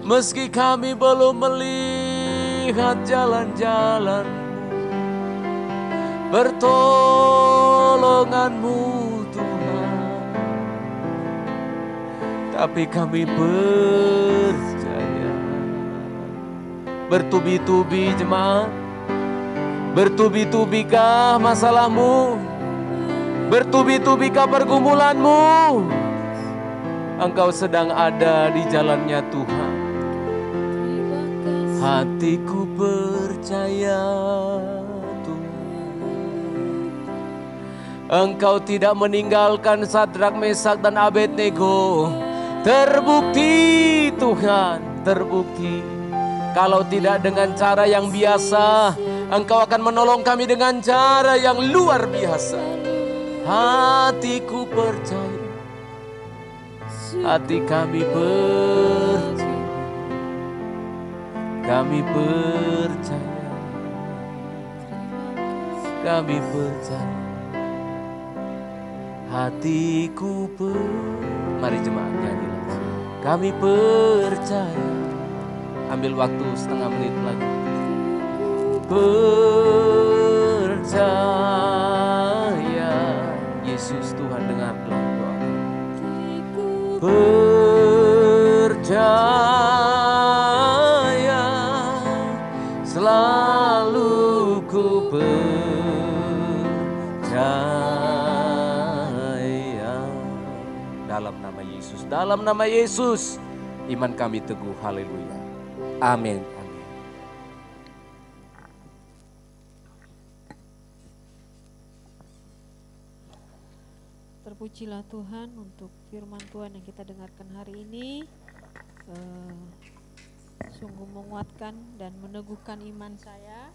Meski kami belum melihat jalan-jalan-Mu, pertolongan-Mu Tuhan, tapi kami percaya. Bertubi-tubi jemaat, bertubi-tubikah masalahmu, bertubi-tubikah pergumulanmu? Engkau sedang ada di jalannya Tuhan. Hatiku percaya Tuhan, Engkau tidak meninggalkan Sadrak, Mesak, dan Abednego. Terbukti Tuhan, terbukti. Kalau tidak dengan cara yang biasa, Engkau akan menolong kami dengan cara yang luar biasa. Hatiku percaya, hati kami percaya, kami percaya, kami percaya. Hatiku mari jemaat nyanyi lagi. Kami percaya. Ambil waktu setengah menit lagi. Percaya, Yesus Tuhan dengarlah doa. Percaya, selalu ku percaya. Dalam nama Yesus, dalam nama Yesus, iman kami teguh. Haleluya. Amin. Amin. Terpujilah Tuhan untuk firman Tuhan yang kita dengarkan hari ini. Sungguh menguatkan dan meneguhkan iman saya.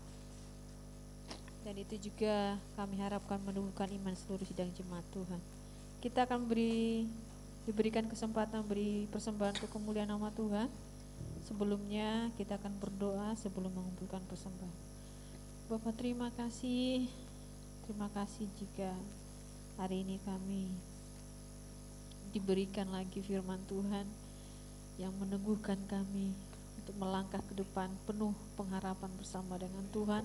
Dan itu juga kami harapkan meneguhkan iman seluruh sidang jemaat Tuhan. Kita akan diberikan kesempatan beri persembahan untuk kemuliaan nama Tuhan. Sebelumnya kita akan berdoa sebelum mengumpulkan persembahan. Bapak terima kasih jika hari ini kami diberikan lagi firman Tuhan yang meneguhkan kami untuk melangkah ke depan penuh pengharapan bersama dengan Tuhan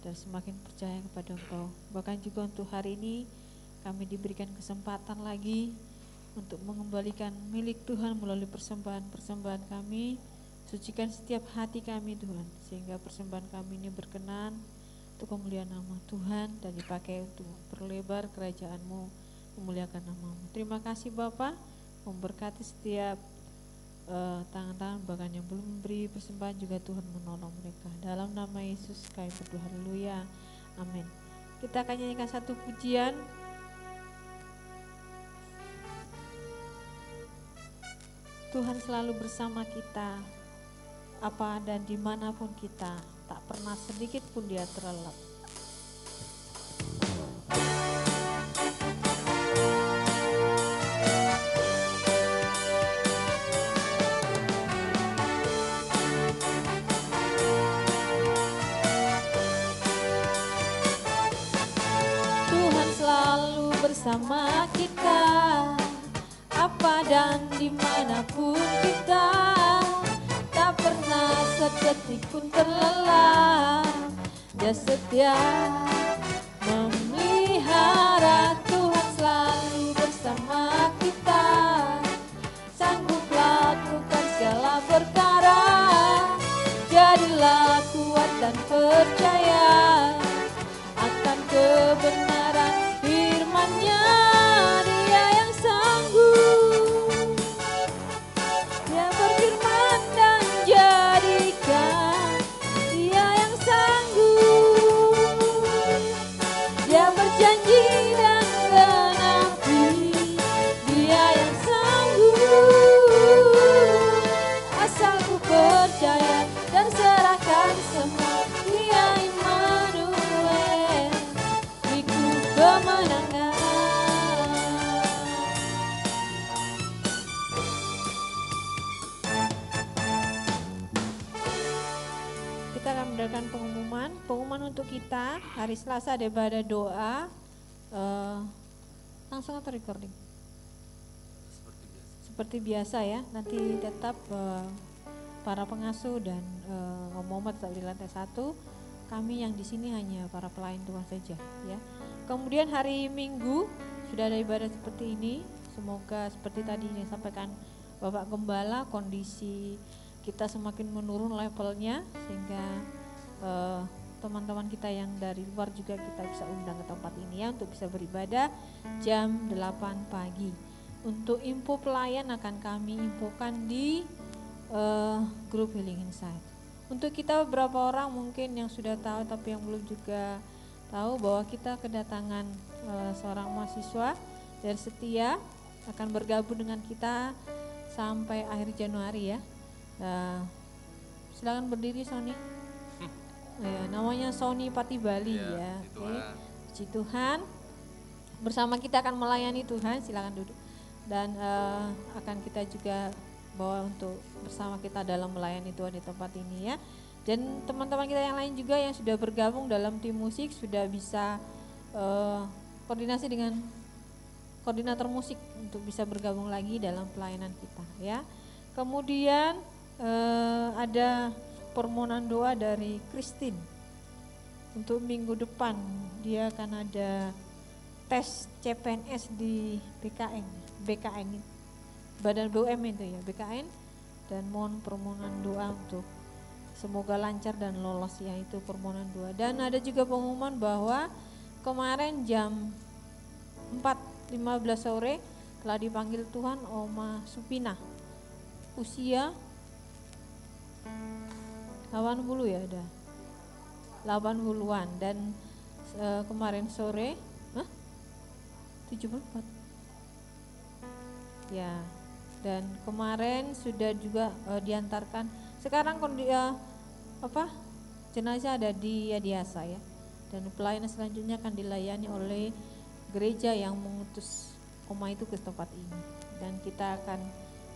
dan semakin percaya kepada Engkau. Bahkan juga untuk hari ini kami diberikan kesempatan lagi untuk mengembalikan milik Tuhan melalui persembahan-persembahan kami. Sucikan setiap hati kami Tuhan, sehingga persembahan kami ini berkenan untuk kemuliaan nama Tuhan dan dipakai untuk perlebar kerajaan-Mu, memuliakan nama-Mu. Terima kasih Bapa, memberkati setiap tangan-tangan bahkan yang belum memberi persembahan juga Tuhan menolong mereka. Dalam nama Yesus kami berdoa, haleluya, amin. Kita akan nyanyikan satu pujian. Tuhan selalu bersama kita, apa dan dimanapun kita, tak pernah sedikit pun Dia terlelap. Tuhan selalu bersama kita, apa dan dimanapun kita, tak pernah sedetik pun terlelap. Dia setia memelihara. Tuhan selalu bersama kita, sanggup lakukan segala perkara. Jadilah kuat dan percaya akan kebenaran firman-Nya. Dia yang sanggup, Dia berfirman kemenangan. Kita akan mendengarkan pengumuman untuk kita hari Selasa ada ibadah doa. Langsung atau recording? Seperti biasa ya, nanti tetap para pengasuh dan Om tetap di lantai 1. Kami yang di sini hanya para pelayan Tuhan saja ya. Kemudian hari Minggu sudah ada ibadah seperti ini. Semoga seperti tadi yang disampaikan Bapak Gembala, kondisi kita semakin menurun levelnya sehingga teman-teman kita yang dari luar juga kita bisa undang ke tempat ini ya untuk bisa beribadah jam 8 pagi. Untuk info pelayan akan kami infokan di grup Healing Insight. Untuk kita beberapa orang mungkin yang sudah tahu tapi yang belum juga tahu bahwa kita kedatangan seorang mahasiswa dari Setia akan bergabung dengan kita sampai akhir Januari ya. Silakan berdiri Sony. Ya, namanya Sony Pati Bali ya. Oke. Puji Tuhan. Bersama kita akan melayani Tuhan, silakan duduk. Dan akan kita juga bawa untuk bersama kita dalam melayani Tuhan di tempat ini ya. Dan teman-teman kita yang lain juga yang sudah bergabung dalam tim musik sudah bisa koordinasi dengan koordinator musik untuk bisa bergabung lagi dalam pelayanan kita ya. Kemudian ada permohonan doa dari Christine untuk minggu depan. Dia akan ada tes CPNS di BKN Badan BUMN itu ya, BKN, dan mohon permohonan doa untuk semoga lancar dan lolos ya, itu permohonan doa. Dan ada juga pengumuman bahwa kemarin jam 4.15 sore telah dipanggil Tuhan Oma Supina, usia 80 ya, ada 80-an, dan kemarin sore 74 ya, dan kemarin sudah juga diantarkan. Sekarang jenazah ada di Yadiasa ya, dan pelayanan selanjutnya akan dilayani oleh gereja yang mengutus Oma itu ke tempat ini, dan kita akan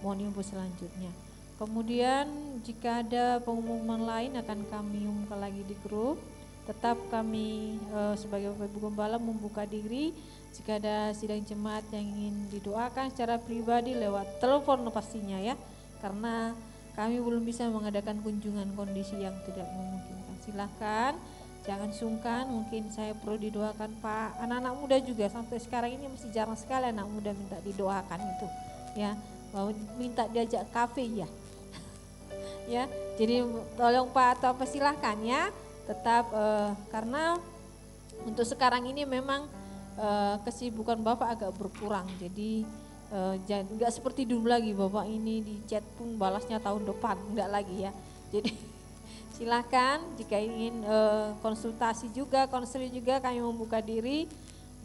mohon info selanjutnya. Kemudian jika ada pengumuman lain akan kami umumkan lagi di grup. Tetap kami sebagai Bapak Ibu Gembala membuka diri jika ada sidang jemaat yang ingin didoakan secara pribadi lewat telepon pastinya ya, karena kami belum bisa mengadakan kunjungan kondisi yang tidak memungkinkan. Silahkan, jangan sungkan, mungkin saya perlu didoakan Pak. Anak-anak muda juga sampai sekarang ini masih jarang sekali anak muda minta didoakan itu ya, minta diajak kafe ya. Ya, jadi tolong Pak atau apa silahkan ya, tetap karena untuk sekarang ini memang kesibukan Bapak agak berkurang, jadi nggak seperti dulu lagi Bapak ini di chat pun balasnya tahun depan, enggak lagi ya. Jadi silakan jika ingin konsultasi juga, konseling juga, kami membuka diri.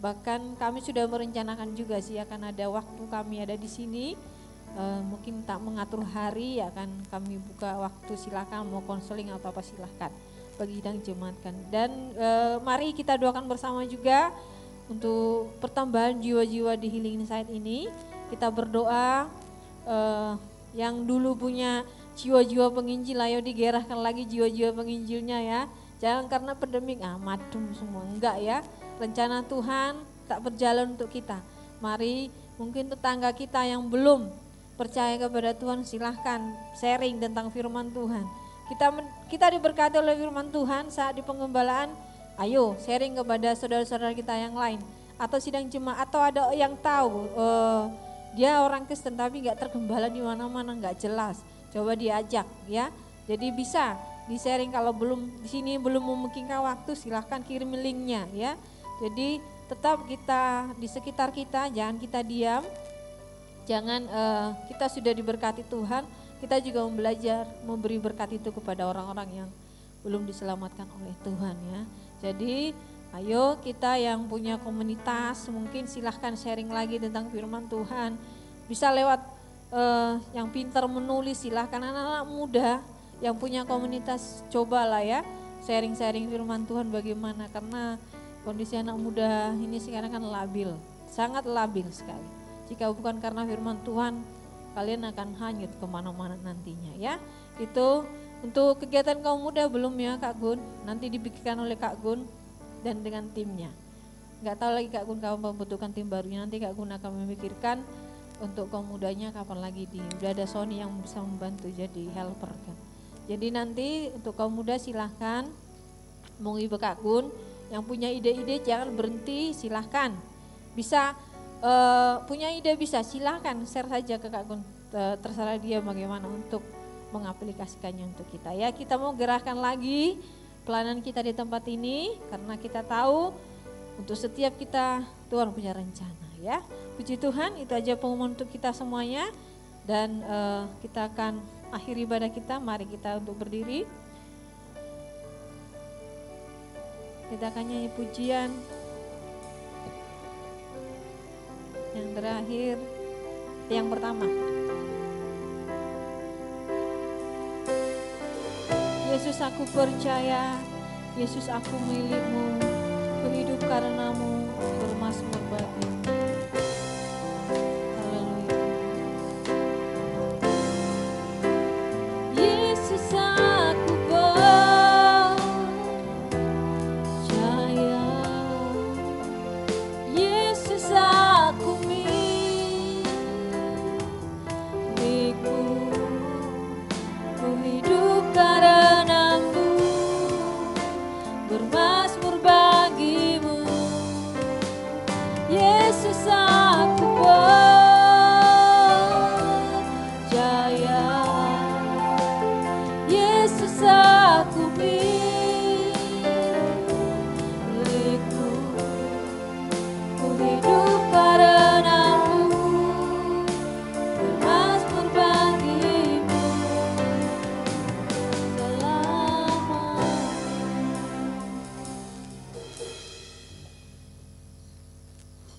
Bahkan kami sudah merencanakan juga sih akan ada waktu kami ada di sini. Mungkin tak mengatur hari akan kami buka waktu, silakan mau konseling atau apa silakan bagi sidang jemaat kan. Dan mari kita doakan bersama juga untuk pertambahan jiwa-jiwa di Healing Insight ini. Kita berdoa yang dulu punya jiwa-jiwa penginjil, ayo digerahkan lagi jiwa-jiwa penginjilnya ya. Jangan karena pandemik madem semua, enggak ya. Rencana Tuhan tak berjalan untuk kita. Mari mungkin tetangga kita yang belum percaya kepada Tuhan, silahkan sharing tentang firman Tuhan. Kita diberkati oleh firman Tuhan saat di penggembalaan, ayo sharing kepada saudara-saudara kita yang lain. Atau sidang jemaat, atau ada yang tahu dia orang Kristen tapi gak tergembala di mana-mana, gak jelas. Coba diajak ya. Jadi bisa di-sharing, kalau belum di sini belum memungkinkan waktu silahkan kirim linknya ya. Jadi tetap kita di sekitar kita, jangan kita diam. Jangan kita sudah diberkati Tuhan, kita juga belajar memberi berkat itu kepada orang-orang yang belum diselamatkan oleh Tuhan ya. Jadi ayo kita yang punya komunitas mungkin silahkan sharing lagi tentang firman Tuhan. Bisa lewat yang pintar menulis, silahkan anak-anak muda yang punya komunitas cobalah ya sharing-sharing firman Tuhan bagaimana, karena Kondisi anak muda ini sekarang kan labil, sangat labil sekali. Jika bukan karena firman Tuhan, kalian akan hanyut kemana-mana nantinya ya. Itu untuk kegiatan kaum muda belum ya Kak Gun, nanti dipikirkan oleh Kak Gun dan dengan timnya. Nggak tahu lagi Kak Gun kapan membutuhkan tim barunya, nanti Kak Gun akan memikirkan untuk kaum mudanya kapan lagi udah ada Sony yang bisa membantu jadi helper kan. Jadi nanti untuk kaum muda silahkan menghibur Kak Gun, yang punya ide-ide jangan berhenti, silahkan. Bisa punya ide bisa silahkan share saja ke Kak Gun, terserah dia bagaimana untuk mengaplikasikannya untuk kita ya. Kita mau gerahkan lagi pelayanan kita di tempat ini karena kita tahu untuk setiap kita Tuhan punya rencana ya. Puji Tuhan, itu aja pengumuman untuk kita semuanya dan kita akan akhiri ibadah kita. Mari kita untuk berdiri. Kita akan nyanyi pujian yang terakhir, yang pertama. Yesus aku percaya, Yesus aku milikmu, berhidup karenamu, bermazmur bagimu. Haleluya. Yesus aku percaya, Yesus aku milikmu, berhidup karenamu, bermazmur bagimu. Yesus aku percaya, Yesus aku milikmu, ku hidup karenamu, bermazmur bagimu selamanya.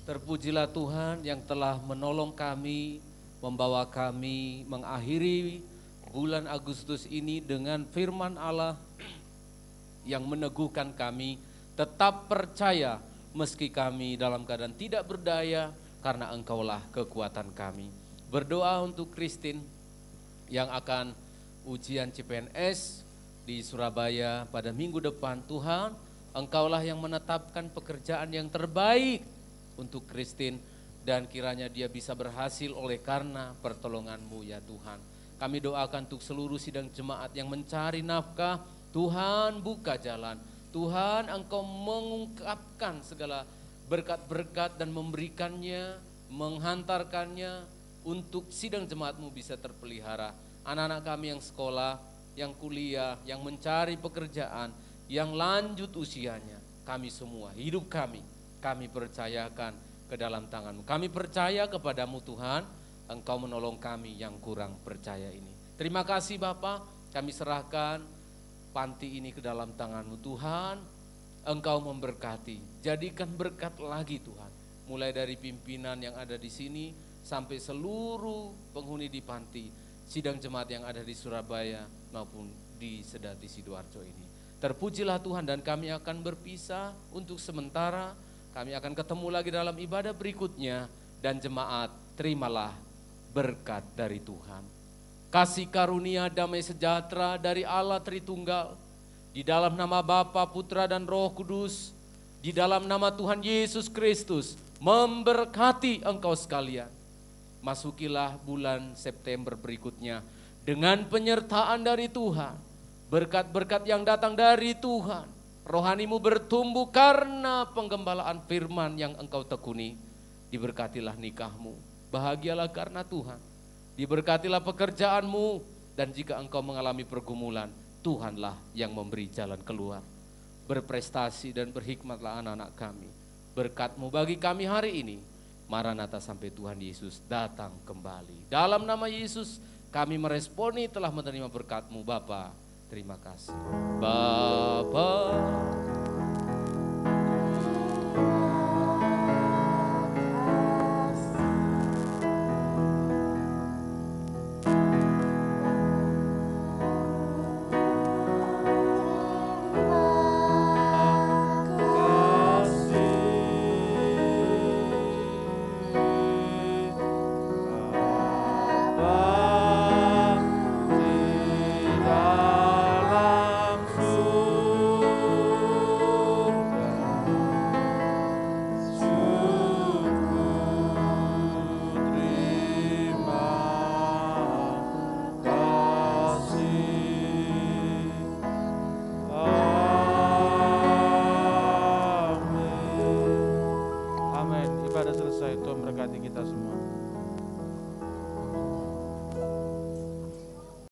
Terpujilah Tuhan yang telah menolong kami, membawa kami mengakhiri bulan Agustus ini dengan firman Allah yang meneguhkan kami tetap percaya meski kami dalam keadaan tidak berdaya karena Engkaulah kekuatan kami. Berdoa untuk Christine yang akan ujian CPNS di Surabaya pada minggu depan. Tuhan, Engkaulah yang menetapkan pekerjaan yang terbaik untuk Christine dan kiranya dia bisa berhasil oleh karena pertolongan-Mu ya Tuhan. Kami doakan untuk seluruh sidang jemaat yang mencari nafkah, Tuhan buka jalan. Tuhan Engkau mengungkapkan segala berkat-berkat dan memberikannya, menghantarkannya untuk sidang jemaat-Mu bisa terpelihara. Anak-anak kami yang sekolah, yang kuliah, yang mencari pekerjaan, yang lanjut usianya, kami semua, hidup kami percayakan ke dalam tangan-Mu. Kami percaya kepadamu Tuhan, Engkau menolong kami yang kurang percaya ini. Terima kasih Bapa, kami serahkan panti ini ke dalam tangan-Mu Tuhan. Engkau memberkati, jadikan berkat lagi Tuhan. Mulai dari pimpinan yang ada di sini sampai seluruh penghuni di panti, sidang jemaat yang ada di Surabaya maupun di Sedati Sidoarjo ini. Terpujilah Tuhan dan kami akan berpisah untuk sementara. Kami akan ketemu lagi dalam ibadah berikutnya dan jemaat terimalah berkat dari Tuhan. Kasih karunia damai sejahtera dari Allah Tritunggal, di dalam nama Bapa, Putra dan Roh Kudus, di dalam nama Tuhan Yesus Kristus, memberkati engkau sekalian. Masukilah bulan September berikutnya dengan penyertaan dari Tuhan, berkat-berkat yang datang dari Tuhan. Rohanimu bertumbuh karena penggembalaan firman yang engkau tekuni. Diberkatilah nikahmu, bahagialah karena Tuhan. Diberkatilah pekerjaanmu, dan jika engkau mengalami pergumulan, Tuhanlah yang memberi jalan keluar. Berprestasi dan berhikmatlah anak-anak kami. Berkat-Mu bagi kami hari ini. Maranatha sampai Tuhan Yesus datang kembali. Dalam nama Yesus kami meresponi telah menerima berkat-Mu Bapa. Terima kasih. Bapa